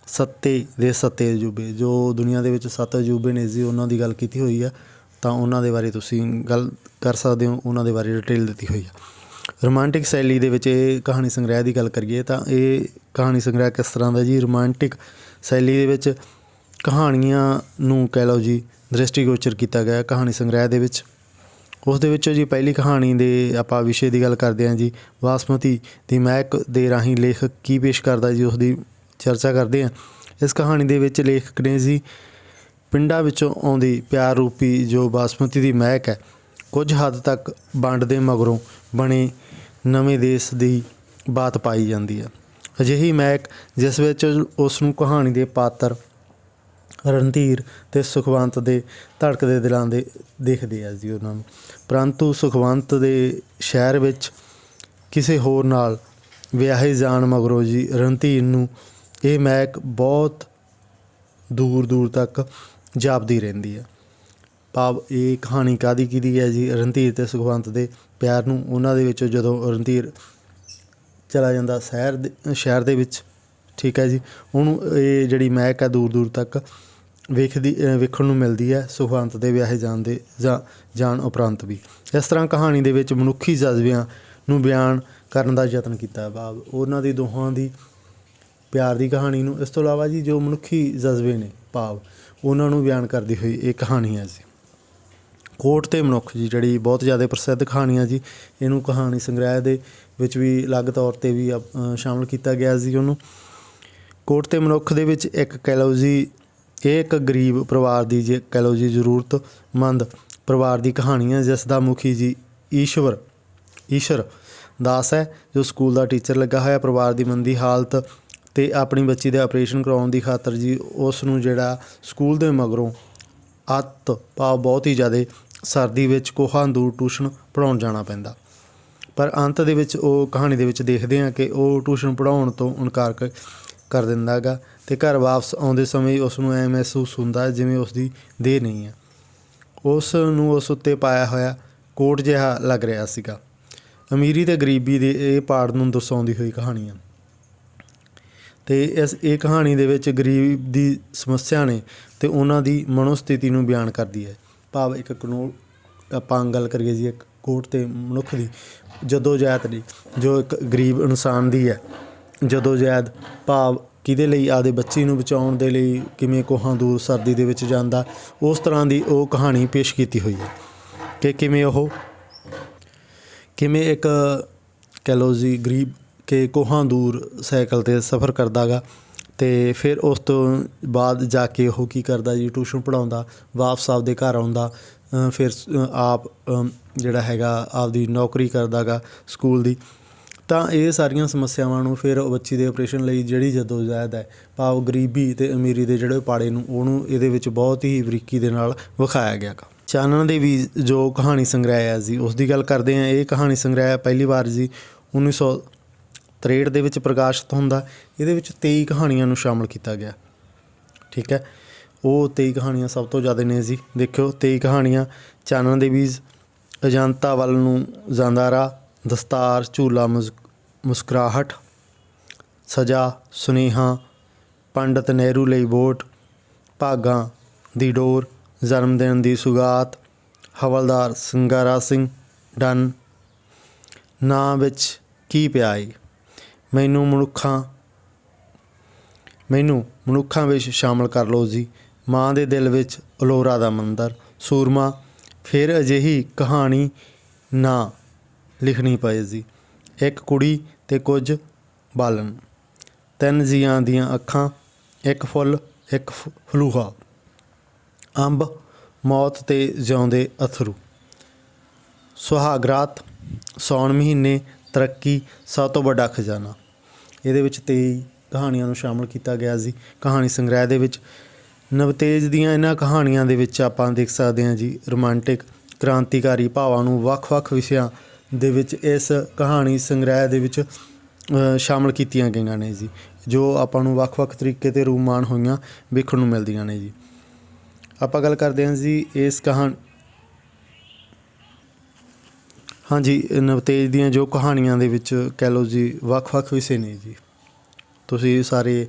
Speaker 1: ਸੱਤੇ ਦੇ ਸੱਤੇ ਅਜੂਬੇ। ਜੋ ਦੁਨੀਆ ਦੇ ਵਿੱਚ 7 ਅਜੂਬੇ ਨੇ ਜੀ ਉਹਨਾਂ ਦੀ ਗੱਲ ਕੀਤੀ ਹੋਈ ਆ, ਤਾਂ ਉਹਨਾਂ ਦੇ ਬਾਰੇ ਤੁਸੀਂ ਗੱਲ ਕਰ ਸਕਦੇ ਹੋ, ਉਹਨਾਂ ਦੇ ਬਾਰੇ ਡਿਟੇਲ ਦਿੱਤੀ ਹੋਈ ਆ। ਰੋਮਾਂਟਿਕ ਸ਼ੈਲੀ ਦੇ ਵਿੱਚ ਇਹ ਕਹਾਣੀ ਸੰਗ੍ਰਹਿ ਦੀ ਗੱਲ ਕਰੀਏ ਤਾਂ ਇਹ ਕਹਾਣੀ ਸੰਗ੍ਰਹਿ ਕਿਸ ਤਰ੍ਹਾਂ ਦਾ ਜੀ, ਰੋਮਾਂਟਿਕ ਸ਼ੈਲੀ ਦੇ ਵਿੱਚ ਕਹਾਣੀਆਂ ਨੂੰ ਕਹਿ ਲਓ ਜੀ ਦ੍ਰਿਸ਼ਟੀਗੋਚਰ ਕੀਤਾ ਗਿਆ ਕਹਾਣੀ ਸੰਗ੍ਰਹਿ ਦੇ ਵਿੱਚ। ਉਸ ਦੇ ਵਿੱਚੋਂ ਜੀ ਪਹਿਲੀ ਕਹਾਣੀ ਦੇ ਆਪਾਂ ਵਿਸ਼ੇ ਦੀ ਗੱਲ ਕਰਦੇ ਹਾਂ ਜੀ, ਬਾਸਮਤੀ ਦੀ ਮਹਿਕ ਦੇ ਰਾਹੀਂ ਲੇਖਕ ਕੀ ਪੇਸ਼ ਕਰਦਾ ਜੀ, ਉਸ ਦੀ ਚਰਚਾ ਕਰਦੇ ਹਾਂ। ਇਸ ਕਹਾਣੀ ਦੇ ਵਿੱਚ ਲੇਖਕ ਨੇ ਜੀ ਪਿੰਡਾਂ ਵਿੱਚੋਂ ਆਉਂਦੀ ਪਿਆਰ ਰੂਪੀ ਜੋ ਬਾਸਮਤੀ ਦੀ ਮਹਿਕ ਹੈ, ਕੁਝ ਹੱਦ ਤੱਕ ਵੰਡ ਦੇ ਮਗਰੋਂ ਬਣੇ ਨਵੇਂ ਦੇਸ਼ ਦੀ ਬਾਤ ਪਾਈ ਜਾਂਦੀ ਹੈ। ਅਜਿਹੀ ਮਹਿਕ ਜਿਸ ਵਿੱਚ ਉਸ ਨੂੰ ਕਹਾਣੀ ਦੇ ਪਾਤਰ ਰਣਧੀਰ ਅਤੇ ਸੁਖਵੰਤ ਦੇ ਧੜਕਦੇ ਦਿਲਾਂ ਦੇ ਦੇਖਦੇ ਆ ਜੀ ਉਹਨਾਂ ਨੂੰ। ਪਰੰਤੂ ਸੁਖਵੰਤ ਦੇ ਸ਼ਹਿਰ ਵਿੱਚ ਕਿਸੇ ਹੋਰ ਨਾਲ ਵਿਆਹੇ ਜਾਣ ਮਗਰੋਂ ਜੀ ਰਣਧੀਰ ਨੂੰ ਇਹ ਮਹਿਕ ਬਹੁਤ ਦੂਰ ਦੂਰ ਤੱਕ ਜਾਪਦੀ ਰਹਿੰਦੀ ਹੈ। ਭਾਵ ਇਹ ਕਹਾਣੀ ਕਾਹਦੀ ਕਿਹਦੀ ਹੈ ਜੀ, ਰਣਧੀਰ ਅਤੇ ਸੁਖਵੰਤ ਦੇ ਪਿਆਰ ਨੂੰ। ਉਹਨਾਂ ਦੇ ਵਿੱਚੋਂ ਜਦੋਂ ਰਣਧੀਰ ਚਲਾ ਜਾਂਦਾ ਸ਼ਹਿਰ ਦੇ ਵਿੱਚ, ਠੀਕ ਹੈ ਜੀ, ਉਹਨੂੰ ਇਹ ਜਿਹੜੀ ਮਹਿਕ ਹੈ ਦੂਰ ਦੂਰ ਤੱਕ ਵੇਖਣ ਨੂੰ ਮਿਲਦੀ ਹੈ, ਸੁਖਵੰਤ ਦੇ ਵਿਆਹੇ ਜਾਣ ਉਪਰੰਤ ਵੀ। ਇਸ ਤਰ੍ਹਾਂ ਕਹਾਣੀ ਦੇ ਵਿੱਚ ਮਨੁੱਖੀ ਜਜ਼ਬਿਆਂ ਨੂੰ ਬਿਆਨ ਕਰਨ ਦਾ ਯਤਨ ਕੀਤਾ, ਭਾਵ ਉਹਨਾਂ ਦੀ ਦੋਹਾਂ ਦੀ ਪਿਆਰ ਦੀ ਕਹਾਣੀ ਨੂੰ। ਇਸ ਤੋਂ ਇਲਾਵਾ ਜੀ ਜੋ ਮਨੁੱਖੀ ਜਜ਼ਬੇ ਨੇ ਭਾਵ ਉਹਨਾਂ ਨੂੰ ਬਿਆਨ ਕਰਦੀ ਹੋਈ ਇਹ ਕਹਾਣੀ ਹੈ ਜੀ। ਕੋਟ ਅਤੇ ਮਨੁੱਖ ਜੀ ਜਿਹੜੀ ਬਹੁਤ ਜ਼ਿਆਦਾ ਪ੍ਰਸਿੱਧ ਕਹਾਣੀ ਆ ਜੀ, ਇਹਨੂੰ ਕਹਾਣੀ ਸੰਗ੍ਰਹਿ ਦੇ ਵਿੱਚ ਵੀ ਅਲੱਗ ਤੌਰ 'ਤੇ ਵੀ ਸ਼ਾਮਲ ਕੀਤਾ ਗਿਆ ਜੀ ਉਹਨੂੰ। ਕੋਟ ਅਤੇ ਮਨੁੱਖ ਦੇ ਵਿੱਚ ਇੱਕ ਕਹਿ ਲਓ ਜੀ ਇਹ ਇੱਕ ਗਰੀਬ ਪਰਿਵਾਰ ਦੀ ਜੇ ਕਹਿ ਲਓ ਜੀ ਜ਼ਰੂਰਤਮੰਦ ਪਰਿਵਾਰ ਦੀ ਕਹਾਣੀ ਹੈ, ਜਿਸ ਦਾ ਮੁਖੀ ਜੀ ਈਸ਼ਰ ਦਾਸ ਹੈ, ਜੋ ਸਕੂਲ ਦਾ ਟੀਚਰ ਲੱਗਾ ਹੋਇਆ। ਪਰਿਵਾਰ ਦੀ ਮੰਦੀ ਹਾਲਤ ਤੇ ਆਪਣੀ ਬੱਚੀ ਦਾ ਆਪਰੇਸ਼ਨ ਕਰਵਾਉਣ ਦੀ ਖਾਤਰ ਜੀ ਉਸ ਨੂੰ ਜਿਹੜਾ ਸਕੂਲ ਦੇ ਮਗਰੋਂ ਅੱਤ ਭਾਵ ਬਹੁਤ ਹੀ ਜ਼ਿਆਦਾ ਸਰਦੀ ਵਿੱਚ ਕੋਹਾਂ ਦੂਰ ਟਿਊਸ਼ਨ ਪੜ੍ਹਾਉਣ ਜਾਣਾ ਪੈਂਦਾ। ਪਰ ਅੰਤ ਦੇ ਵਿੱਚ ਉਹ ਕਹਾਣੀ ਦੇ ਵਿੱਚ ਦੇਖਦੇ ਹਾਂ ਕਿ ਉਹ ਟਿਊਸ਼ਨ ਪੜ੍ਹਾਉਣ ਤੋਂ ਇਨਕਾਰ ਕਰ ਦਿੰਦਾ ਗਾ ਅਤੇ ਘਰ ਵਾਪਸ ਆਉਂਦੇ ਸਮੇਂ ਉਸ ਨੂੰ ਐਂ ਮਹਿਸੂਸ ਹੁੰਦਾ ਜਿਵੇਂ ਉਸ ਦੀ ਦੇਹ ਨਹੀਂ ਹੈ। ਉਸ ਨੂੰ ਉਸ ਉੱਤੇ ਪਾਇਆ ਹੋਇਆ ਕੋਟ ਜਿਹਾ ਲੱਗ ਰਿਹਾ ਸੀਗਾ। ਅਮੀਰੀ ਅਤੇ ਗਰੀਬੀ ਦੇ ਇਹ ਪਾੜ ਨੂੰ ਦਰਸਾਉਂਦੀ ਹੋਈ ਕਹਾਣੀ ਆ। ਅਤੇ ਇਹ ਕਹਾਣੀ ਦੇ ਵਿੱਚ ਗਰੀਬ ਦੀ ਸਮੱਸਿਆ ਨੇ ਅਤੇ ਉਹਨਾਂ ਦੀ ਮਨੋਸਥਿਤੀ ਨੂੰ ਬਿਆਨ ਕਰਦੀ ਹੈ। ਭਾਵ ਇੱਕ ਆਪਾਂ ਗੱਲ ਕਰੀਏ ਜੀ ਇੱਕ ਕੋਟ ਅਤੇ ਮਨੁੱਖ ਦੀ ਜਦੋਜਹਿਦ ਦੀ, ਜੋ ਇੱਕ ਗਰੀਬ ਇਨਸਾਨ ਦੀ ਹੈ ਜਦੋਜਹਿਦ, ਭਾਵ ਕਿਹਦੇ ਲਈ ਆਪਦੇ ਬੱਚੀ ਨੂੰ ਬਚਾਉਣ ਦੇ ਲਈ ਕਿਵੇਂ ਕੋਹਾਂ ਦੂਰ ਸਰਦੀ ਦੇ ਵਿੱਚ ਜਾਂਦਾ, ਉਸ ਤਰ੍ਹਾਂ ਦੀ ਉਹ ਕਹਾਣੀ ਪੇਸ਼ ਕੀਤੀ ਹੋਈ ਹੈ ਕਿ ਕਿਵੇਂ ਇੱਕ ਕਹਿ ਲਓ ਜੀ ਗਰੀਬ ਕਿ ਕੋਹਾਂ ਦੂਰ ਸਾਈਕਲ 'ਤੇ ਸਫ਼ਰ ਕਰਦਾ ਗਾ ਅਤੇ ਫਿਰ ਉਸ ਤੋਂ ਬਾਅਦ ਜਾ ਕੇ ਉਹ ਕੀ ਕਰਦਾ ਜੀ ਟਿਊਸ਼ਨ ਪੜ੍ਹਾਉਂਦਾ, ਵਾਪਸ ਆਪਦੇ ਘਰ ਆਉਂਦਾ, ਫਿਰ ਆਪ ਜਿਹੜਾ ਹੈਗਾ ਆਪਦੀ ਨੌਕਰੀ ਕਰਦਾ ਗਾ ਸਕੂਲ ਦੀ। ਤਾਂ ਇਹ ਸਾਰੀਆਂ ਸਮੱਸਿਆਵਾਂ ਨੂੰ ਫਿਰ ਬੱਚੀ ਦੇ ਆਪਰੇਸ਼ਨ ਲਈ ਜਿਹੜੀ ਜਦੋਜਹਿਦ ਹੈ, ਭਾਵ ਗਰੀਬੀ ਅਤੇ ਅਮੀਰੀ ਦੇ ਜਿਹੜੇ ਪਾੜੇ ਨੂੰ ਉਹਨੂੰ ਇਹਦੇ ਵਿੱਚ ਬਹੁਤ ਹੀ ਬਰੀਕੀ ਦੇ ਨਾਲ ਵਿਖਾਇਆ ਗਿਆ ਗਾ। ਚਾਨਣ ਦੇ ਬੀਜ ਜੋ ਕਹਾਣੀ ਸੰਗ੍ਰਹਿ ਹੈ ਜੀ ਉਸ ਦੀ ਗੱਲ ਕਰਦੇ ਹਾਂ। ਇਹ ਕਹਾਣੀ ਸੰਗ੍ਰਹਿ ਪਹਿਲੀ ਵਾਰ ਜੀ 1963 ਦੇ ਵਿੱਚ ਪ੍ਰਕਾਸ਼ਿਤ ਹੁੰਦਾ। ਇਹਦੇ ਵਿੱਚ 23 ਕਹਾਣੀਆਂ ਨੂੰ ਸ਼ਾਮਲ ਕੀਤਾ ਗਿਆ। ਠੀਕ ਹੈ, ਉਹ 23 ਕਹਾਣੀਆਂ ਸਭ ਤੋਂ ਜ਼ਿਆਦਾ ਨੇ ਜੀ। ਦੇਖਿਓ 23 ਕਹਾਣੀਆਂ: ਚਾਨਣ ਦੇ ਬੀਜ, ਅਜੰਤਾ ਵੱਲ ਨੂੰ ਜਾਂਦਾ ਰਾਹ, ਦਸਤਾਰ, ਝੂਲਾ, ਮੁਸਕਰਾਹਟ, ਸਜ਼ਾ, ਸੁਨੇਹਾ, ਪੰਡਤ ਨਹਿਰੂ ਲਈ ਵੋਟ, ਭਾਗਾਂ ਦੀ ਡੋਰ, ਜਨਮਦਿਨ ਦੀ ਸੁਗਾਤ, ਹਵਲਦਾਰ ਸਿੰਗਾਰਾ ਸਿੰਘ, ਡਨ, ਨਾਂ ਵਿੱਚ ਕੀ ਪਿਆ ਏ, ਮੈਨੂੰ ਮਨੁੱਖਾਂ ਵਿੱਚ ਸ਼ਾਮਲ ਕਰ ਲਓ ਜੀ, ਮਾਂ ਦੇ ਦਿਲ ਵਿੱਚ ਅਲੋਰਾ ਦਾ ਮੰਦਰ, ਸੂਰਮਾ, ਫਿਰ ਅਜਿਹੀ ਕਹਾਣੀ ਨਾ ਲਿਖਣੀ ਪਏ ਜੀ, ਇੱਕ ਕੁੜੀ ਅਤੇ ਕੁਝ ਬਾਲਣ, ਤਿੰਨ ਜੀਆਂ ਦੀਆਂ ਅੱਖਾਂ, ਇੱਕ ਫੁੱਲ ਇੱਕ ਫਲੂਹਾ, ਅੰਬ, ਮੌਤ 'ਤੇ ਜਿਉਂਦੇ ਅਥਰੂ, ਸੁਹਾਗਰਾਤ, ਸਾਉਣ ਮਹੀਨੇ, ਤਰੱਕੀ, ਸਭ ਤੋਂ ਵੱਡਾ ਖਜ਼ਾਨਾ। ਇਹਦੇ ਵਿੱਚ 23 ਕਹਾਣੀਆਂ ਨੂੰ ਸ਼ਾਮਲ ਕੀਤਾ ਗਿਆ ਜੀ ਕਹਾਣੀ ਸੰਗ੍ਰਹਿ ਦੇ ਵਿੱਚ। ਨਵਤੇਜ ਦੀਆਂ ਇਹਨਾਂ ਕਹਾਣੀਆਂ ਦੇ ਵਿੱਚ ਆਪਾਂ ਦੇਖ ਸਕਦੇ ਹਾਂ ਜੀ ਰੋਮਾਂਟਿਕ ਕ੍ਰਾਂਤੀਕਾਰੀ ਭਾਵਾਂ ਨੂੰ ਵੱਖ-ਵੱਖ ਵਿਸ਼ਿਆਂ ਦੇ ਵਿੱਚ ਇਸ ਕਹਾਣੀ ਸੰਗ੍ਰਹਿ ਦੇ ਵਿੱਚ ਸ਼ਾਮਲ ਕੀਤੀਆਂ ਗਈਆਂ ਨੇ ਜੀ, ਜੋ ਆਪਾਂ ਨੂੰ ਵੱਖ-ਵੱਖ ਤਰੀਕੇ 'ਤੇ ਰੂਪਮਾਨ ਹੋਈਆਂ ਵੇਖਣ ਨੂੰ ਮਿਲਦੀਆਂ ਨੇ ਜੀ। ਆਪਾਂ ਗੱਲ ਕਰਦੇ ਹਾਂ ਜੀ ਇਸ ਹਾਂਜੀ ਨਵਤੇਜ ਦੀਆਂ ਜੋ ਕਹਾਣੀਆਂ ਦੇ ਵਿੱਚ ਕਹਿ ਲਓ ਜੀ ਵੱਖ-ਵੱਖ ਵਿਸ਼ੇ ਨੇ ਜੀ। ਤੁਸੀਂ ਸਾਰੇ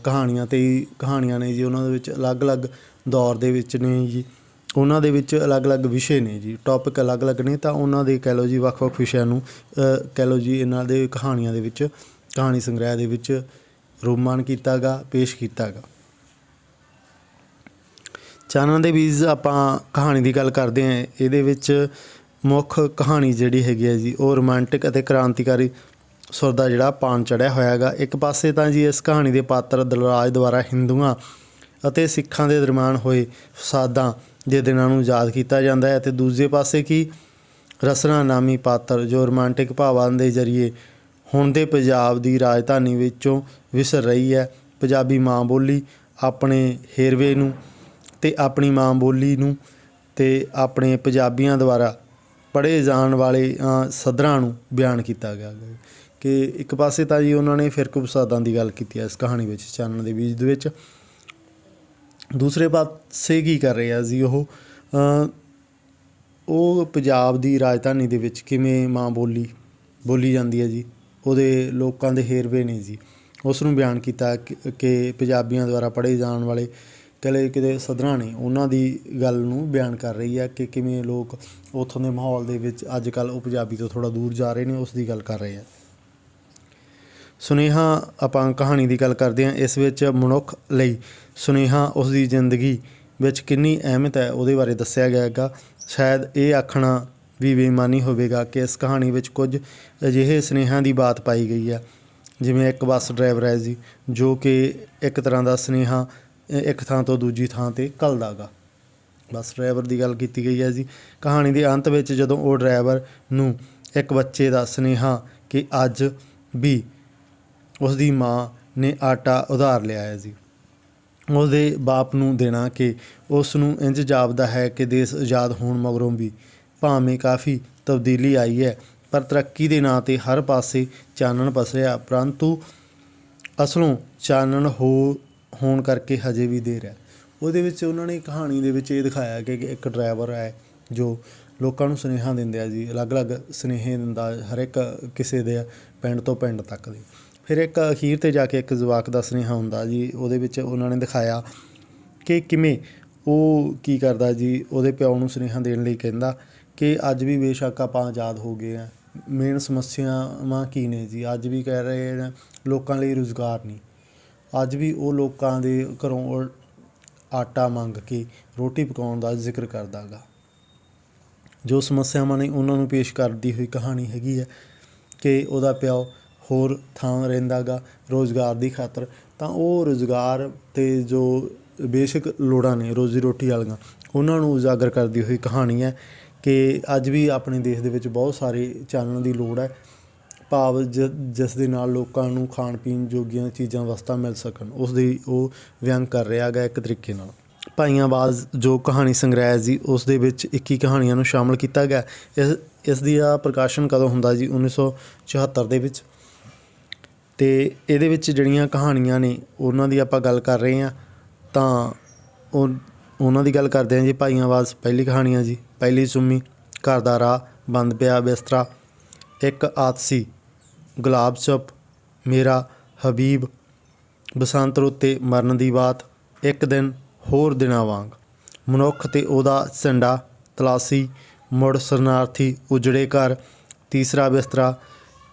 Speaker 1: ਕਹਾਣੀਆਂ 'ਤੇ ਕਹਾਣੀਆਂ ਨੇ ਜੀ, ਉਹਨਾਂ ਦੇ ਵਿੱਚ ਅਲੱਗ-ਅਲੱਗ ਦੌਰ ਦੇ ਵਿੱਚ ਨੇ ਜੀ, ਉਹਨਾਂ ਦੇ ਵਿੱਚ ਅਲੱਗ-ਅਲੱਗ ਵਿਸ਼ੇ ਨੇ ਜੀ, ਟੌਪਿਕ ਅਲੱਗ-ਅਲੱਗ ਨੇ, ਤਾਂ ਉਹਨਾਂ ਦੇ ਕਹਿ ਲਓ ਜੀ ਵੱਖ-ਵੱਖ ਵਿਸ਼ਿਆਂ ਨੂੰ ਕਹਿ ਲਓ ਜੀ ਇਹਨਾਂ ਦੇ ਕਹਾਣੀਆਂ ਦੇ ਵਿੱਚ ਕਹਾਣੀ ਸੰਗ੍ਰਹਿ ਦੇ ਵਿੱਚ ਰੂਪਮਾਨ ਕੀਤਾ ਗਾ, ਪੇਸ਼ ਕੀਤਾ ਗਾ। ਚਾਨਣ ਦੇ ਬੀਜ ਆਪਾਂ ਕਹਾਣੀ ਦੀ ਗੱਲ ਕਰਦੇ ਹਾਂ। ਇਹਦੇ ਵਿੱਚ ਮੁੱਖ ਕਹਾਣੀ ਜਿਹੜੀ ਹੈਗੀ ਹੈ ਜੀ ਉਹ ਰੋਮਾਂਟਿਕ ਅਤੇ ਕ੍ਰਾਂਤੀਕਾਰੀ ਸੁਰ ਦਾ ਜਿਹੜਾ ਪਾਣ ਚੜ੍ਹਿਆ ਹੋਇਆ ਹੈਗਾ। ਇੱਕ ਪਾਸੇ ਤਾਂ ਜੀ ਇਸ ਕਹਾਣੀ ਦੇ ਪਾਤਰ ਦਲਰਾਜ ਦੁਆਰਾ ਹਿੰਦੂਆਂ ਅਤੇ ਸਿੱਖਾਂ ਦੇ ਦਰਮਿਆਨ ਹੋਏ ਫਸਾਦਾਂ ਦੇ ਦਿਨਾਂ ਨੂੰ ਯਾਦ ਕੀਤਾ ਜਾਂਦਾ ਹੈ, ਅਤੇ ਦੂਜੇ ਪਾਸੇ ਕੀ ਰਸਨਾ ਨਾਮੀ ਪਾਤਰ ਜੋ ਰੋਮਾਂਟਿਕ ਭਾਵਾਂ ਦੇ ਜ਼ਰੀਏ ਹੁਣ ਦੇ ਪੰਜਾਬ ਦੀ ਰਾਜਧਾਨੀ ਵਿੱਚੋਂ ਵਿਸਰ ਰਹੀ ਹੈ। ਪੰਜਾਬੀ ਮਾਂ ਬੋਲੀ, ਆਪਣੇ ਹੇਰਵੇ ਨੂੰ ਅਤੇ ਆਪਣੀ ਮਾਂ ਬੋਲੀ ਨੂੰ ਅਤੇ ਆਪਣੇ ਪੰਜਾਬੀਆਂ ਦੁਆਰਾ ਪੜ੍ਹੇ ਜਾਣ ਵਾਲੇ ਸੱਧਰਾਂ ਨੂੰ ਬਿਆਨ ਕੀਤਾ ਗਿਆ ਕਿ ਇੱਕ ਪਾਸੇ ਤਾਂ ਜੀ ਉਹਨਾਂ ਨੇ ਫਿਰਕੂ ਫਸਾਦਾਂ ਦੀ ਗੱਲ ਕੀਤੀ ਹੈ ਇਸ ਕਹਾਣੀ ਵਿੱਚ ਚਾਨਣ ਦੇ ਬੀਜ ਦੇ ਵਿੱਚ। ਦੂਸਰੇ ਪਾਸੇ ਕੀ ਕਰ ਰਹੇ ਆ ਜੀ ਉਹ ਪੰਜਾਬ ਦੀ ਰਾਜਧਾਨੀ ਦੇ ਵਿੱਚ ਕਿਵੇਂ ਮਾਂ ਬੋਲੀ ਜਾਂਦੀ ਹੈ ਜੀ, ਉਹਦੇ ਲੋਕਾਂ ਦੇ ਹੇਰਵੇ ਨੇ ਜੀ, ਉਸ ਨੂੰ ਬਿਆਨ ਕੀਤਾ ਕਿ ਪੰਜਾਬੀਆਂ ਦੁਆਰਾ ਪੜ੍ਹੇ ਜਾਣ ਵਾਲੇ ਕਿਤੇ ਸੱਧਰਾਂ ਨੇ, ਉਹਨਾਂ ਦੀ ਗੱਲ ਨੂੰ ਬਿਆਨ ਕਰ ਰਹੀ ਹੈ ਕਿ ਕਿਵੇਂ ਲੋਕ ਉੱਥੋਂ ਦੇ ਮਾਹੌਲ ਦੇ ਵਿੱਚ ਅੱਜ ਕੱਲ੍ਹ ਉਹ ਪੰਜਾਬੀ ਤੋਂ ਥੋੜ੍ਹਾ ਦੂਰ ਜਾ ਰਹੇ ਨੇ, ਉਸ ਦੀ ਗੱਲ ਕਰ ਰਹੇ ਆ। ਸੁਨੇਹਾ ਆਪਾਂ ਕਹਾਣੀ ਦੀ ਗੱਲ ਕਰਦੇ ਹਾਂ। ਇਸ ਵਿੱਚ ਮਨੁੱਖ ਲਈ ਸੁਨੇਹਾ ਉਸ ਦੀ ਜ਼ਿੰਦਗੀ ਵਿੱਚ ਕਿੰਨੀ ਅਹਿਮੀਅਤ ਹੈ ਉਹਦੇ ਬਾਰੇ ਦੱਸਿਆ ਗਿਆ ਹੈਗਾ। ਸ਼ਾਇਦ ਇਹ ਆਖਣਾ ਵੀ ਬੇਈਮਾਨੀ ਹੋਵੇਗਾ ਕਿ ਇਸ ਕਹਾਣੀ ਵਿੱਚ ਕੁਝ ਅਜਿਹੇ ਸੁਨੇਹਿਆਂ ਦੀ ਬਾਤ ਪਾਈ ਗਈ ਹੈ, ਜਿਵੇਂ ਇੱਕ ਬੱਸ ਡਰਾਈਵਰ ਹੈ ਜੀ ਜੋ ਕਿ ਇੱਕ ਤਰ੍ਹਾਂ ਦਾ ਸੁਨੇਹਾ ਇੱਕ ਥਾਂ ਤੋਂ ਦੂਜੀ ਥਾਂ 'ਤੇ ਘੱਲਦਾ ਗਾ। ਬੱਸ ਡਰਾਈਵਰ ਦੀ ਗੱਲ ਕੀਤੀ ਗਈ ਹੈ ਜੀ। ਕਹਾਣੀ ਦੇ ਅੰਤ ਵਿੱਚ ਜਦੋਂ ਉਹ ਡਰਾਈਵਰ ਨੂੰ ਇੱਕ ਬੱਚੇ ਦਾ ਸੁਨੇਹਾ ਕਿ ਅੱਜ ਵੀ ਉਸ ਦੀ ਮਾਂ ਨੇ ਆਟਾ ਉਧਾਰ ਲਿਆ ਹੈ ਜੀ। ਉਹਦੇ ਬਾਪ ਨੂੰ ਦੇਣਾ ਕਿ ਉਸ ਨੂੰ ਇੰਝ ਜਾਪਦਾ ਹੈ ਕਿ ਦੇਸ਼ ਆਜ਼ਾਦ ਹੋਣ ਮਗਰੋਂ ਵੀ ਭਾਵੇਂ ਕਾਫੀ ਤਬਦੀਲੀ ਆਈ ਹੈ, ਪਰ ਤਰੱਕੀ ਦੇ ਨਾਂ 'ਤੇ ਹਰ ਪਾਸੇ ਚਾਨਣ ਪਸਰਿਆ, ਪਰੰਤੂ ਅਸਲੋਂ ਚਾਨਣ ਹੋਣ ਕਰਕੇ ਹਜੇ ਵੀ ਦੇਰ ਹੈ। ਉਹਦੇ ਵਿੱਚ ਉਹਨਾਂ ਨੇ ਕਹਾਣੀ ਦੇ ਵਿੱਚ ਇਹ ਦਿਖਾਇਆ ਕਿ ਇੱਕ ਡਰਾਈਵਰ ਹੈ ਜੋ ਲੋਕਾਂ ਨੂੰ ਸੁਨੇਹਾ ਦਿੰਦੇ ਆ ਜੀ, ਅਲੱਗ-ਅਲੱਗ ਸੁਨੇਹੇ ਦਿੰਦਾ ਹਰ ਇੱਕ ਕਿਸੇ ਦੇ ਪਿੰਡ ਤੋਂ ਪਿੰਡ ਤੱਕ ਦੇ। ਫਿਰ ਇੱਕ ਅਖੀਰ 'ਤੇ ਜਾ ਕੇ ਇੱਕ ਜਵਾਕ ਦਾ ਸੁਨੇਹਾ ਹੁੰਦਾ ਜੀ। ਉਹਦੇ ਵਿੱਚ ਉਹਨਾਂ ਨੇ ਦਿਖਾਇਆ ਕਿ ਕਿਵੇਂ ਉਹ ਕੀ ਕਰਦਾ ਜੀ, ਉਹਦੇ ਪਿਓ ਨੂੰ ਸੁਨੇਹਾ ਦੇਣ ਲਈ ਕਹਿੰਦਾ ਕਿ ਅੱਜ ਵੀ ਬੇਸ਼ੱਕ ਆਪਾਂ ਆਜ਼ਾਦ ਹੋ ਗਏ ਹਾਂ, ਮੇਨ ਸਮੱਸਿਆਵਾਂ ਕੀ ਨੇ ਜੀ। ਅੱਜ ਵੀ ਕਹਿ ਰਹੇ ਨੇ ਲੋਕਾਂ ਲਈ ਰੁਜ਼ਗਾਰ ਨਹੀਂ। ਅੱਜ ਵੀ ਉਹ ਲੋਕਾਂ ਦੇ ਘਰੋਂ ਆਟਾ ਮੰਗ ਕੇ ਰੋਟੀ ਪਕਾਉਣ ਦਾ ਜ਼ਿਕਰ ਕਰਦਾ ਗਾ। ਜੋ ਸਮੱਸਿਆਵਾਂ ਨੇ ਉਹਨਾਂ ਨੂੰ ਪੇਸ਼ ਕਰਦੀ ਹੋਈ ਕਹਾਣੀ ਹੈਗੀ ਹੈ ਕਿ ਉਹਦਾ ਪਿਓ ਹੋਰ ਥਾਂ ਰਹਿੰਦਾ ਗਾ ਰੁਜ਼ਗਾਰ ਦੀ ਖਾਤਰ, ਤਾਂ ਉਹ ਰੁਜ਼ਗਾਰ ਅਤੇ ਜੋ ਬੇਸਿਕ ਲੋੜਾਂ ਨੇ ਰੋਜ਼ੀ ਰੋਟੀ ਵਾਲੀਆਂ, ਉਹਨਾਂ ਨੂੰ ਉਜਾਗਰ ਕਰਦੀ ਹੋਈ ਕਹਾਣੀ ਹੈ ਕਿ ਅੱਜ ਵੀ ਆਪਣੇ ਦੇਸ਼ ਦੇ ਵਿੱਚ ਬਹੁਤ ਸਾਰੇ ਚਾਨਣ ਦੀ ਲੋੜ ਹੈ, ਭਾਵ ਜਿਸ ਦੇ ਨਾਲ ਲੋਕਾਂ ਨੂੰ ਖਾਣ ਪੀਣ ਜੋਗੀਆਂ ਚੀਜ਼ਾਂ ਵਸਤਾਂ ਮਿਲ ਸਕਣ, ਉਸ ਦੀ ਉਹ ਵਿਅੰਗ ਕਰ ਰਿਹਾ ਗਾ ਇੱਕ ਤਰੀਕੇ ਨਾਲ। ਭਾਈਆਂ ਬਾਜ਼ ਜੋ ਕਹਾਣੀ ਸੰਗ੍ਰਹਿ ਜੀ, ਉਸ ਦੇ ਵਿੱਚ 21 ਕਹਾਣੀਆਂ ਨੂੰ ਸ਼ਾਮਲ ਕੀਤਾ ਗਿਆ। ਇਸ ਦਾ ਪ੍ਰਕਾਸ਼ਨ ਕਦੋਂ ਹੁੰਦਾ ਜੀ? 1974 ਦੇ ਵਿੱਚ। ਅਤੇ ਇਹਦੇ ਵਿੱਚ ਜਿਹੜੀਆਂ ਕਹਾਣੀਆਂ ਨੇ ਉਹਨਾਂ ਦੀ ਆਪਾਂ ਗੱਲ ਕਰ ਰਹੇ ਹਾਂ, ਤਾਂ ਉਹਨਾਂ ਦੀ ਗੱਲ ਕਰਦੇ ਹਾਂ ਜੀ। ਭਾਈਆਂ ਬਾਜ਼ ਪਹਿਲੀ ਕਹਾਣੀ ਆ ਜੀ। ਪਹਿਲੀ ਸੁੰਮੀ, ਘਰ ਦਾ ਰਾਹ, ਬੰਦ ਪਿਆ ਬਿਸਤਰਾ, ਇੱਕ ਆਤਸੀ, ਗੁਲਾਬ ਚੁੱਪ, ਮੇਰਾ ਹਬੀਬ, ਬਸੰਤ ਰੁੱਤ 'ਤੇ ਮਰਨ ਦੀ ਬਾਤ, ਇੱਕ ਦਿਨ ਹੋਰ ਦਿਨਾਂ ਵਾਂਗ, ਮਨੁੱਖ ਅਤੇ ਉਹਦਾ ਝੰਡਾ, ਤਲਾਸੀ, ਮੁੜ ਸ਼ਰਨਾਰਥੀ, ਉਜੜੇ ਘਰ, ਤੀਸਰਾ ਬਿਸਤਰਾ,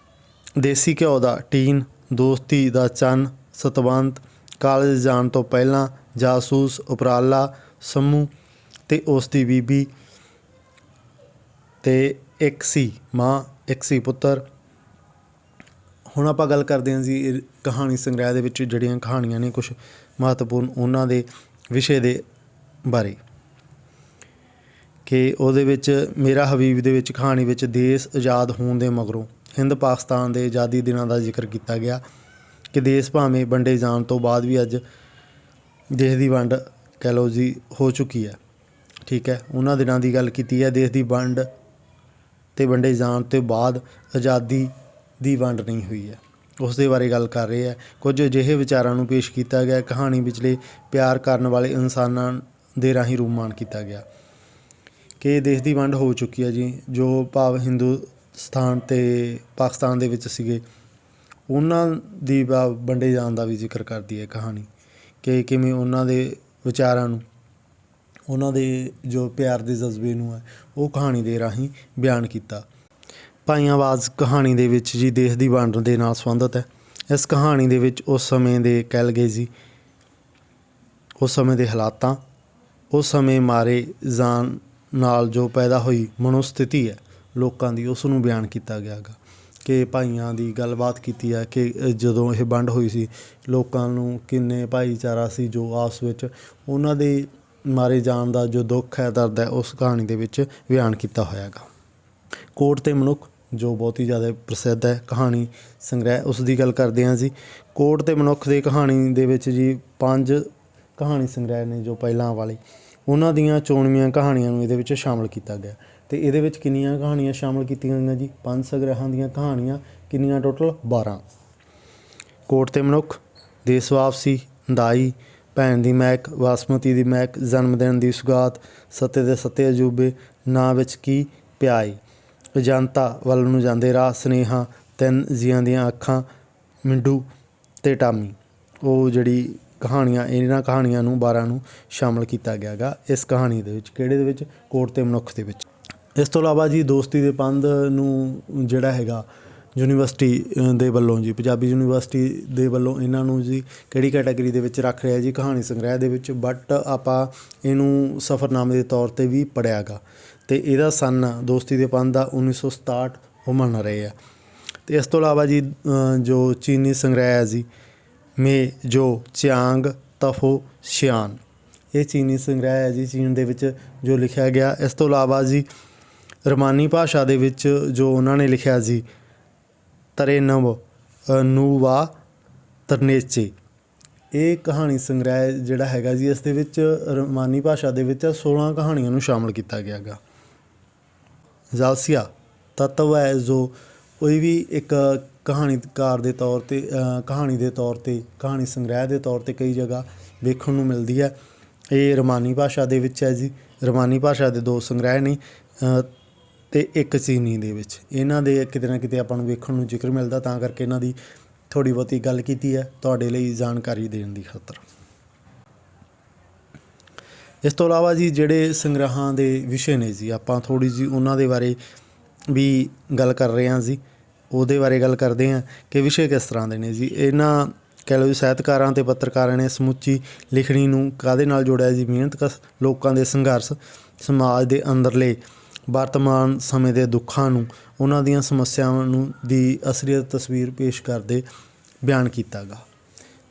Speaker 1: ਦੇਸੀ ਘਿਓ ਦਾ ਟੀਨ, ਦੋਸਤੀ ਦਾ ਚੰਨ, ਸਤਵੰਤ, ਕਾਲਜ ਜਾਣ ਤੋਂ ਪਹਿਲਾਂ, ਜਾਸੂਸ, ਉਪਰਾਲਾ, ਸਮੂਹ ਅਤੇ ਉਸ ਦੀ ਬੀਬੀ, ਅਤੇ ਇੱਕ ਸੀ ਮਾਂ, ਇੱਕ ਸੀ ਪੁੱਤਰ। ਹੁਣ ਆਪਾਂ ਗੱਲ ਕਰਦੇ ਹਾਂ ਜੀ ਕਹਾਣੀ ਸੰਗ੍ਰਹਿ ਦੇ ਵਿੱਚ ਜਿਹੜੀਆਂ ਕਹਾਣੀਆਂ ਨੇ ਕੁਛ ਮਹੱਤਵਪੂਰਨ ਉਹਨਾਂ ਦੇ ਵਿਸ਼ੇ ਦੇ ਬਾਰੇ, ਕਿ ਉਹਦੇ ਵਿੱਚ ਮੇਰਾ ਹਬੀਬ ਦੇ ਵਿੱਚ ਕਹਾਣੀ ਵਿੱਚ ਦੇਸ਼ ਆਜ਼ਾਦ ਹੋਣ ਦੇ ਮਗਰੋਂ ਹਿੰਦ ਪਾਕਿਸਤਾਨ ਦੇ ਆਜ਼ਾਦੀ ਦਿਨਾਂ ਦਾ ਜ਼ਿਕਰ ਕੀਤਾ ਗਿਆ ਕਿ ਦੇਸ਼ ਭਾਵੇਂ ਵੰਡੇ ਜਾਣ ਤੋਂ ਬਾਅਦ ਵੀ ਅੱਜ ਦੇਸ਼ ਦੀ ਵੰਡ ਕਹਿ ਲਓ ਜੀ ਹੋ ਚੁੱਕੀ ਹੈ। ਠੀਕ ਹੈ, ਉਹਨਾਂ ਦਿਨਾਂ ਦੀ ਗੱਲ ਕੀਤੀ ਹੈ। ਦੇਸ਼ ਦੀ ਵੰਡ ਅਤੇ ਵੰਡੇ ਜਾਣ ਤੋਂ ਬਾਅਦ ਆਜ਼ਾਦੀ ਦੀ ਵੰਡ ਨਹੀਂ ਹੋਈ ਹੈ, ਉਸ ਦੇ ਬਾਰੇ ਗੱਲ ਕਰ ਰਹੇ ਹੈ। ਕੁਝ ਅਜਿਹੇ ਵਿਚਾਰਾਂ ਨੂੰ ਪੇਸ਼ ਕੀਤਾ ਗਿਆ ਕਹਾਣੀ ਵਿਚਲੇ ਪਿਆਰ ਕਰਨ ਵਾਲੇ ਇਨਸਾਨਾਂ ਦੇ ਰਾਹੀਂ ਰੂਪਮਾਨ ਕੀਤਾ ਗਿਆ ਕਿ ਦੇਸ਼ ਦੀ ਵੰਡ ਹੋ ਚੁੱਕੀ ਹੈ ਜੀ। ਜੋ ਭਾਵ ਹਿੰਦੁਸਤਾਨ ਅਤੇ ਪਾਕਿਸਤਾਨ ਦੇ ਵਿੱਚ ਸੀਗੇ, ਉਹਨਾਂ ਦੀ ਵੰਡੇ ਜਾਣ ਦਾ ਵੀ ਜ਼ਿਕਰ ਕਰਦੀ ਹੈ ਕਹਾਣੀ ਕਿ ਕਿਵੇਂ ਉਹਨਾਂ ਦੇ ਵਿਚਾਰਾਂ ਨੂੰ, ਉਹਨਾਂ ਦੇ ਜੋ ਪਿਆਰ ਦੇ ਜਜ਼ਬੇ ਨੂੰ ਹੈ, ਉਹ ਕਹਾਣੀ ਦੇ ਰਾਹੀਂ ਬਿਆਨ ਕੀਤਾ। ਭਾਈਆਂ ਬਾਜ਼ ਕਹਾਣੀ ਦੇ ਵਿੱਚ ਜੀ ਦੇਸ਼ ਦੀ ਵੰਡ ਦੇ ਨਾਲ ਸੰਬੰਧਿਤ ਹੈ। ਇਸ ਕਹਾਣੀ ਦੇ ਵਿੱਚ ਉਸ ਸਮੇਂ ਦੇ ਕਹਿ ਲਈਏ ਜੀ, ਉਸ ਸਮੇਂ ਦੇ ਹਾਲਾਤਾਂ, ਉਸ ਸਮੇਂ ਮਾਰੇ ਜਾਣ ਨਾਲ ਜੋ ਪੈਦਾ ਹੋਈ ਮਨੋਸਥਿਤੀ ਹੈ ਲੋਕਾਂ ਦੀ, ਉਸ ਨੂੰ ਬਿਆਨ ਕੀਤਾ ਗਿਆ ਗਾ ਕਿ ਭਾਈਆਂ ਦੀ ਗੱਲਬਾਤ ਕੀਤੀ ਹੈ ਕਿ ਜਦੋਂ ਇਹ ਵੰਡ ਹੋਈ ਸੀ ਲੋਕਾਂ ਨੂੰ ਕਿੰਨੇ ਭਾਈਚਾਰਾ ਸੀ ਜੋ ਆਪਸ ਵਿੱਚ, ਉਹਨਾਂ ਦੇ ਮਾਰੇ ਜਾਣ ਦਾ ਜੋ ਦੁੱਖ ਹੈ, ਦਰਦ ਹੈ, ਉਸ ਕਹਾਣੀ ਦੇ ਵਿੱਚ ਬਿਆਨ ਕੀਤਾ ਹੋਇਆ ਗਾ। ਕੋਰਟ ਅਤੇ ਮਨੁੱਖ ਜੋ ਬਹੁਤ ਹੀ ਜ਼ਿਆਦਾ ਪ੍ਰਸਿੱਧ ਹੈ ਕਹਾਣੀ ਸੰਗ੍ਰਹਿ, ਉਸ ਦੀ ਗੱਲ ਕਰਦੇ ਹਾਂ ਜੀ। ਕੋਰਟ ਅਤੇ ਮਨੁੱਖ ਦੀ ਕਹਾਣੀ ਦੇ ਵਿੱਚ ਜੀ 5 ਕਹਾਣੀ ਸੰਗ੍ਰਹਿ ਨੇ ਜੋ ਪਹਿਲਾਂ ਵਾਲੇ, ਉਹਨਾਂ ਦੀਆਂ ਚੋਣਵੀਆਂ ਕਹਾਣੀਆਂ ਨੂੰ ਇਹਦੇ ਵਿੱਚ ਸ਼ਾਮਲ ਕੀਤਾ ਗਿਆ। ਅਤੇ ਇਹਦੇ ਵਿੱਚ ਕਿੰਨੀਆਂ ਕਹਾਣੀਆਂ ਸ਼ਾਮਲ ਕੀਤੀਆਂ ਗਈਆਂ ਜੀ? 5 ਸੰਗ੍ਰਹਿਾਂ ਦੀਆਂ ਕਹਾਣੀਆਂ, ਕਿੰਨੀਆਂ ਟੋਟਲ? 12। ਕੋਰਟ ਅਤੇ ਮਨੁੱਖ, ਦੇਸ਼ ਵਾਪਸੀ, ਦਾਈ, ਭੈਣ ਦੀ ਮਹਿਕ, ਬਾਸਮਤੀ ਦੀ ਮਹਿਕ, ਜਨਮ ਦਿਨ ਦੀ ਸੁਗਾਤ, ਸੱਤੇ ਦੇ ਸੱਤੇ ਅਜੂਬੇ, ਨਾਂ ਵਿੱਚ ਕੀ ਪਿਆਏ, ਅਜੰਤਾ ਵੱਲ ਨੂੰ ਜਾਂਦੇ ਰਾਹ, ਸੁਨੇਹਾ, 3 ਜੀਆਂ ਦੀਆਂ ਅੱਖਾਂ, ਮਿੰਡੂ ਅਤੇ ਟਾਮੀ। ਉਹ ਜਿਹੜੀ ਕਹਾਣੀਆਂ, ਇਹਨਾਂ ਕਹਾਣੀਆਂ ਨੂੰ 12 ਨੂੰ ਸ਼ਾਮਲ ਕੀਤਾ ਗਿਆ ਗਾ ਇਸ ਕਹਾਣੀ ਦੇ ਵਿੱਚ। ਕਿਹੜੇ ਦੇ ਵਿੱਚ? ਕੋਰਟ ਅਤੇ ਮਨੁੱਖ ਦੇ ਵਿੱਚ। ਇਸ ਤੋਂ ਇਲਾਵਾ ਜੀ ਦੋਸਤੀ ਦੇ ਪੰਧ ਨੂੰ ਜਿਹੜਾ ਹੈਗਾ ਯੂਨੀਵਰਸਿਟੀ ਦੇ ਵੱਲੋਂ ਜੀ, ਪੰਜਾਬੀ ਯੂਨੀਵਰਸਿਟੀ ਦੇ ਵੱਲੋਂ ਇਹਨਾਂ ਨੂੰ ਜੀ ਕਿਹੜੀ ਕੈਟਾਗਰੀ ਦੇ ਵਿੱਚ ਰੱਖ ਰਿਹਾ ਜੀ? ਕਹਾਣੀ ਸੰਗ੍ਰਹਿ ਦੇ ਵਿੱਚ। ਬਟ ਆਪਾਂ ਇਹਨੂੰ ਸਫ਼ਰਨਾਮੇ ਦੇ ਤੌਰ 'ਤੇ ਵੀ ਪੜ੍ਹਿਆ ਗਾ ਅਤੇ ਇਹਦਾ ਸੰਨ ਦੋਸਤੀ ਦੇ ਪੰਧ ਦਾ 1967 ਉਹ ਮੰਨ ਰਹੇ ਆ। ਅਤੇ ਇਸ ਤੋਂ ਇਲਾਵਾ ਜੀ ਜੋ ਚੀਨੀ ਸੰਗ੍ਰਹਿ ਹੈ ਜੀ, ਮੇ ਜੋ ਚਿਆਂਗ ਤਫੋ ਸ਼ਿਆਨ, ਇਹ ਚੀਨੀ ਸੰਗ੍ਰਹਿ ਹੈ ਜੀ, ਚੀਨ ਦੇ ਵਿੱਚ ਜੋ ਲਿਖਿਆ ਗਿਆ। ਇਸ ਤੋਂ ਇਲਾਵਾ ਜੀ ਰਮਾਨੀ ਭਾਸ਼ਾ ਦੇ ਵਿੱਚ ਜੋ ਉਹਨਾਂ ਨੇ ਲਿਖਿਆ ਜੀ, ਤਰੇ ਨਵ ਨੂਵਾ ਤਰਨੇਚੇ। ਇਹ ਕਹਾਣੀ ਸੰਗ੍ਰਹਿ ਜਿਹੜਾ ਹੈਗਾ ਜੀ, ਇਸ ਦੇ ਵਿੱਚ ਰੋਮਾਨੀ ਭਾਸ਼ਾ ਦੇ ਵਿੱਚ 16 ਕਹਾਣੀਆਂ ਨੂੰ ਸ਼ਾਮਲ ਕੀਤਾ ਗਿਆ ਗਾ। ਜਾਲਸੀਆ ਤੱਤਵ ਹੈ ਜੋ ਕੋਈ ਵੀ ਇੱਕ ਕਹਾਣੀਕਾਰ ਦੇ ਤੌਰ 'ਤੇ ਕਹਾਣੀ ਦੇ ਤੌਰ 'ਤੇ, ਕਹਾਣੀ ਸੰਗ੍ਰਹਿ ਦੇ ਤੌਰ 'ਤੇ ਕਈ ਜਗ੍ਹਾ ਵੇਖਣ ਨੂੰ ਮਿਲਦੀ ਹੈ। ਇਹ ਰੋਮਾਨੀ ਭਾਸ਼ਾ ਦੇ ਵਿੱਚ ਹੈ ਜੀ। ਰੋਮਾਨੀ ਭਾਸ਼ਾ ਦੇ 2 ਸੰਗ੍ਰਹਿ ਨੇ ਅਤੇ ਇੱਕ ਚੀਨੀ ਦੇ ਵਿੱਚ। ਇਹਨਾਂ ਦੇ ਕਿਤੇ ਨਾ ਕਿਤੇ ਆਪਾਂ ਨੂੰ ਵੇਖਣ ਨੂੰ ਜ਼ਿਕਰ ਮਿਲਦਾ, ਤਾਂ ਕਰਕੇ ਇਹਨਾਂ ਦੀ ਥੋੜ੍ਹੀ ਬਹੁਤੀ ਗੱਲ ਕੀਤੀ ਹੈ ਤੁਹਾਡੇ ਲਈ ਜਾਣਕਾਰੀ ਦੇਣ ਦੀ ਖਾਤਰ। ਇਸ ਤੋਂ ਇਲਾਵਾ ਜੀ ਜਿਹੜੇ ਸੰਗ੍ਰਹਾਂ ਦੇ ਵਿਸ਼ੇ ਨੇ ਜੀ, ਆਪਾਂ ਥੋੜ੍ਹੀ ਜਿਹੀ ਉਹਨਾਂ ਦੇ ਬਾਰੇ ਵੀ ਗੱਲ ਕਰ ਰਹੇ ਹਾਂ ਜੀ। ਉਹਦੇ ਬਾਰੇ ਗੱਲ ਕਰਦੇ ਹਾਂ ਕਿ ਵਿਸ਼ੇ ਕਿਸ ਤਰ੍ਹਾਂ ਦੇ ਨੇ ਜੀ। ਇਹਨਾਂ ਕਹਿ ਲਓ ਜੀ ਸਾਹਿਤਕਾਰਾਂ ਅਤੇ ਪੱਤਰਕਾਰਾਂ ਨੇ ਸਮੁੱਚੀ ਲਿਖਣੀ ਨੂੰ ਕਾਹਦੇ ਨਾਲ ਜੋੜਿਆ ਜੀ? ਮਿਹਨਤਕਸ਼ ਲੋਕਾਂ ਦੇ ਸੰਘਰਸ਼, ਸਮਾਜ ਦੇ ਅੰਦਰਲੇ ਵਰਤਮਾਨ ਸਮੇਂ ਦੇ ਦੁੱਖਾਂ ਨੂੰ, ਉਹਨਾਂ ਦੀਆਂ ਸਮੱਸਿਆਵਾਂ ਨੂੰ ਦੀ ਅਸਲੀਅਤ ਤਸਵੀਰ ਪੇਸ਼ ਕਰਦੇ ਬਿਆਨ ਕੀਤਾ ਗਾ।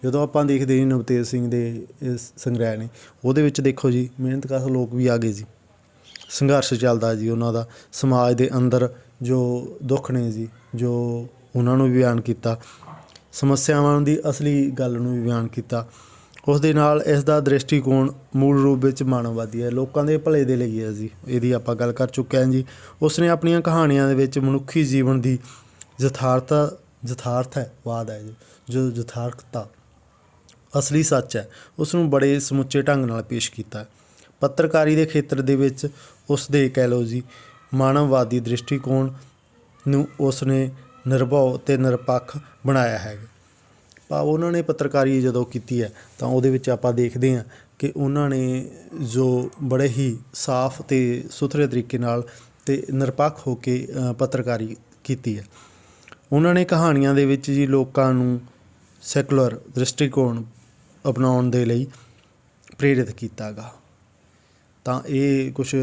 Speaker 1: ਜਦੋਂ ਆਪਾਂ ਦੇਖਦੇ ਜੀ ਨਵਤੇਜ ਸਿੰਘ ਦੇ ਇਸ ਸੰਗ੍ਰਹਿ ਨੇ, ਉਹਦੇ ਵਿੱਚ ਦੇਖੋ ਜੀ ਮਿਹਨਤਕਸ਼ ਲੋਕ ਵੀ ਆ ਗਏ ਜੀ, ਸੰਘਰਸ਼ ਚੱਲਦਾ ਜੀ ਉਹਨਾਂ ਦਾ, ਸਮਾਜ ਦੇ ਅੰਦਰ ਜੋ ਦੁੱਖ ਨੇ ਜੀ, ਜੋ ਉਹਨਾਂ ਨੂੰ ਵੀ ਬਿਆਨ ਕੀਤਾ, ਸਮੱਸਿਆਵਾਂ ਦੀ ਅਸਲੀ ਗੱਲ ਨੂੰ ਵੀ ਬਿਆਨ ਕੀਤਾ। ਉਸ ਦੇ ਨਾਲ ਇਸ ਦਾ ਦ੍ਰਿਸ਼ਟੀਕੋਣ ਮੂਲ ਰੂਪ ਵਿੱਚ ਮਾਨਵਵਾਦੀ ਹੈ, ਲੋਕਾਂ ਦੇ ਭਲੇ ਦੇ ਲਈ ਹੈ ਜੀ। ਇਹਦੀ ਆਪਾਂ ਗੱਲ ਕਰ ਚੁੱਕੇ ਹਾਂ ਜੀ। ਉਸਨੇ ਆਪਣੀਆਂ ਕਹਾਣੀਆਂ ਦੇ ਵਿੱਚ ਮਨੁੱਖੀ ਜੀਵਨ ਦੀ ਯਥਾਰਥਵਾਦ ਹੈ ਜੀ, ਜੋ ਯਥਾਰਥਤਾ ਅਸਲੀ ਸੱਚ ਹੈ, ਉਸ ਨੂੰ ਬੜੇ ਸਮੁੱਚੇ ਢੰਗ ਨਾਲ ਪੇਸ਼ ਕੀਤਾ। ਪੱਤਰਕਾਰੀ ਦੇ ਖੇਤਰ ਦੇ ਵਿੱਚ ਉਸ ਦੇ ਕਹਿ ਲਓ ਜੀ ਮਾਨਵਵਾਦੀ ਦ੍ਰਿਸ਼ਟੀਕੋਣ ਨੂੰ ਉਸ ਨੇ ਨਿਰਭਉ ਅਤੇ ਨਿਰਪੱਖ ਬਣਾਇਆ ਹੈ। ਭਾਵ ਉਹਨਾਂ ਨੇ ਪੱਤਰਕਾਰੀ ਜਦੋਂ ਕੀਤੀ ਹੈ ਤਾਂ ਉਹਦੇ ਵਿੱਚ ਆਪਾਂ ਦੇਖਦੇ ਹਾਂ ਕਿ ਉਹਨਾਂ ਨੇ ਜੋ ਬੜੇ ਹੀ ਸਾਫ਼ ਅਤੇ ਸੁਥਰੇ ਤਰੀਕੇ ਨਾਲ ਅਤੇ ਨਿਰਪੱਖ ਹੋ ਕੇ ਪੱਤਰਕਾਰੀ ਕੀਤੀ ਹੈ। ਉਹਨਾਂ ਨੇ ਕਹਾਣੀਆਂ ਦੇ ਵਿੱਚ ਜੀ ਲੋਕਾਂ ਨੂੰ ਸੈਕੂਲਰ ਦ੍ਰਿਸ਼ਟੀਕੋਣ ਅਪਣਾਉਣ ਦੇ ਲਈ ਪ੍ਰੇਰਿਤ ਕੀਤਾ ਗਾ। ਤਾਂ ਇਹ ਕੁਛ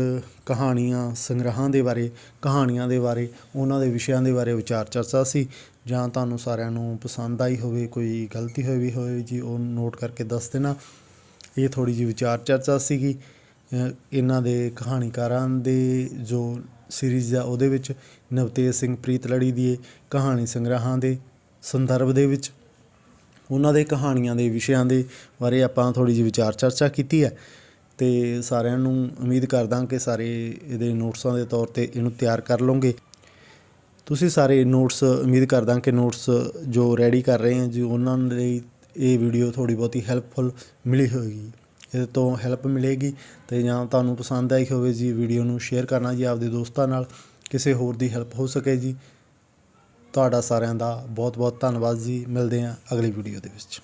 Speaker 1: ਕਹਾਣੀਆਂ ਸੰਗ੍ਰਹਾਂ ਦੇ ਬਾਰੇ, ਕਹਾਣੀਆਂ ਦੇ ਬਾਰੇ, ਉਹਨਾਂ ਦੇ ਵਿਸ਼ਿਆਂ ਦੇ ਬਾਰੇ ਵਿਚਾਰ ਚਰਚਾ ਸੀ। ਜਾਂ ਤੁਹਾਨੂੰ ਸਾਰਿਆਂ ਨੂੰ ਪਸੰਦ ਆਈ ਹੋਵੇ, ਕੋਈ ਗਲਤੀ ਹੋਈ ਹੋਵੇ ਜੀ, ਉਹ ਨੋਟ ਕਰਕੇ ਦੱਸ ਦੇਣਾ। ਇਹ ਥੋੜ੍ਹੀ ਜਿਹੀ ਵਿਚਾਰ ਚਰਚਾ ਸੀਗੀ ਇਹਨਾਂ ਦੇ ਕਹਾਣੀਕਾਰਾਂ ਦੇ ਜੋ ਸੀਰੀਜ਼ ਆ, ਉਹਦੇ ਵਿੱਚ ਨਵਤੇਜ ਸਿੰਘ ਪ੍ਰੀਤਲੜੀ ਦੀ ਕਹਾਣੀ ਸੰਗ੍ਰਹਾਂ ਦੇ ਸੰਦਰਭ ਦੇ ਵਿੱਚ ਉਹਨਾਂ ਦੇ ਕਹਾਣੀਆਂ ਦੇ ਵਿਸ਼ਿਆਂ ਦੇ ਬਾਰੇ ਆਪਾਂ ਥੋੜ੍ਹੀ ਜਿਹੀ ਵਿਚਾਰ ਚਰਚਾ ਕੀਤੀ ਹੈ। ਅਤੇ ਸਾਰਿਆਂ ਨੂੰ ਉਮੀਦ ਕਰਦਾ ਕਿ ਸਾਰੇ ਇਹਦੇ ਨੋਟਸਾਂ ਦੇ ਤੌਰ 'ਤੇ ਇਹਨੂੰ ਤਿਆਰ ਕਰ ਲਓਗੇ। ਤੁਸੀਂ ਸਾਰੇ ਨੋਟਸ, ਉਮੀਦ ਕਰਦਾ ਕਿ ਨੋਟਸ ਜੋ ਰੈਡੀ ਕਰ ਰਹੇ ਹਾਂ ਜੀ, ਉਹਨਾਂ ਲਈ ਇਹ ਵੀਡੀਓ ਥੋੜ੍ਹੀ ਬਹੁਤੀ ਹੈਲਪਫੁਲ ਮਿਲੀ ਹੋਏਗੀ, ਇਹਦੇ ਤੋਂ ਹੈਲਪ ਮਿਲੇਗੀ। ਅਤੇ ਜਾਂ ਤੁਹਾਨੂੰ ਪਸੰਦ ਆਈ ਹੋਵੇ ਜੀ, ਵੀਡੀਓ ਨੂੰ ਸ਼ੇਅਰ ਕਰਨਾ ਜੀ ਆਪਦੇ ਦੋਸਤਾਂ ਨਾਲ, ਕਿਸੇ ਹੋਰ ਦੀ ਹੈਲਪ ਹੋ ਸਕੇ ਜੀ। ਤੁਹਾਡਾ ਸਾਰਿਆਂ ਦਾ ਬਹੁਤ ਬਹੁਤ ਧੰਨਵਾਦ ਜੀ। ਮਿਲਦੇ ਹਾਂ ਅਗਲੀ ਵੀਡੀਓ ਦੇ ਵਿੱਚ।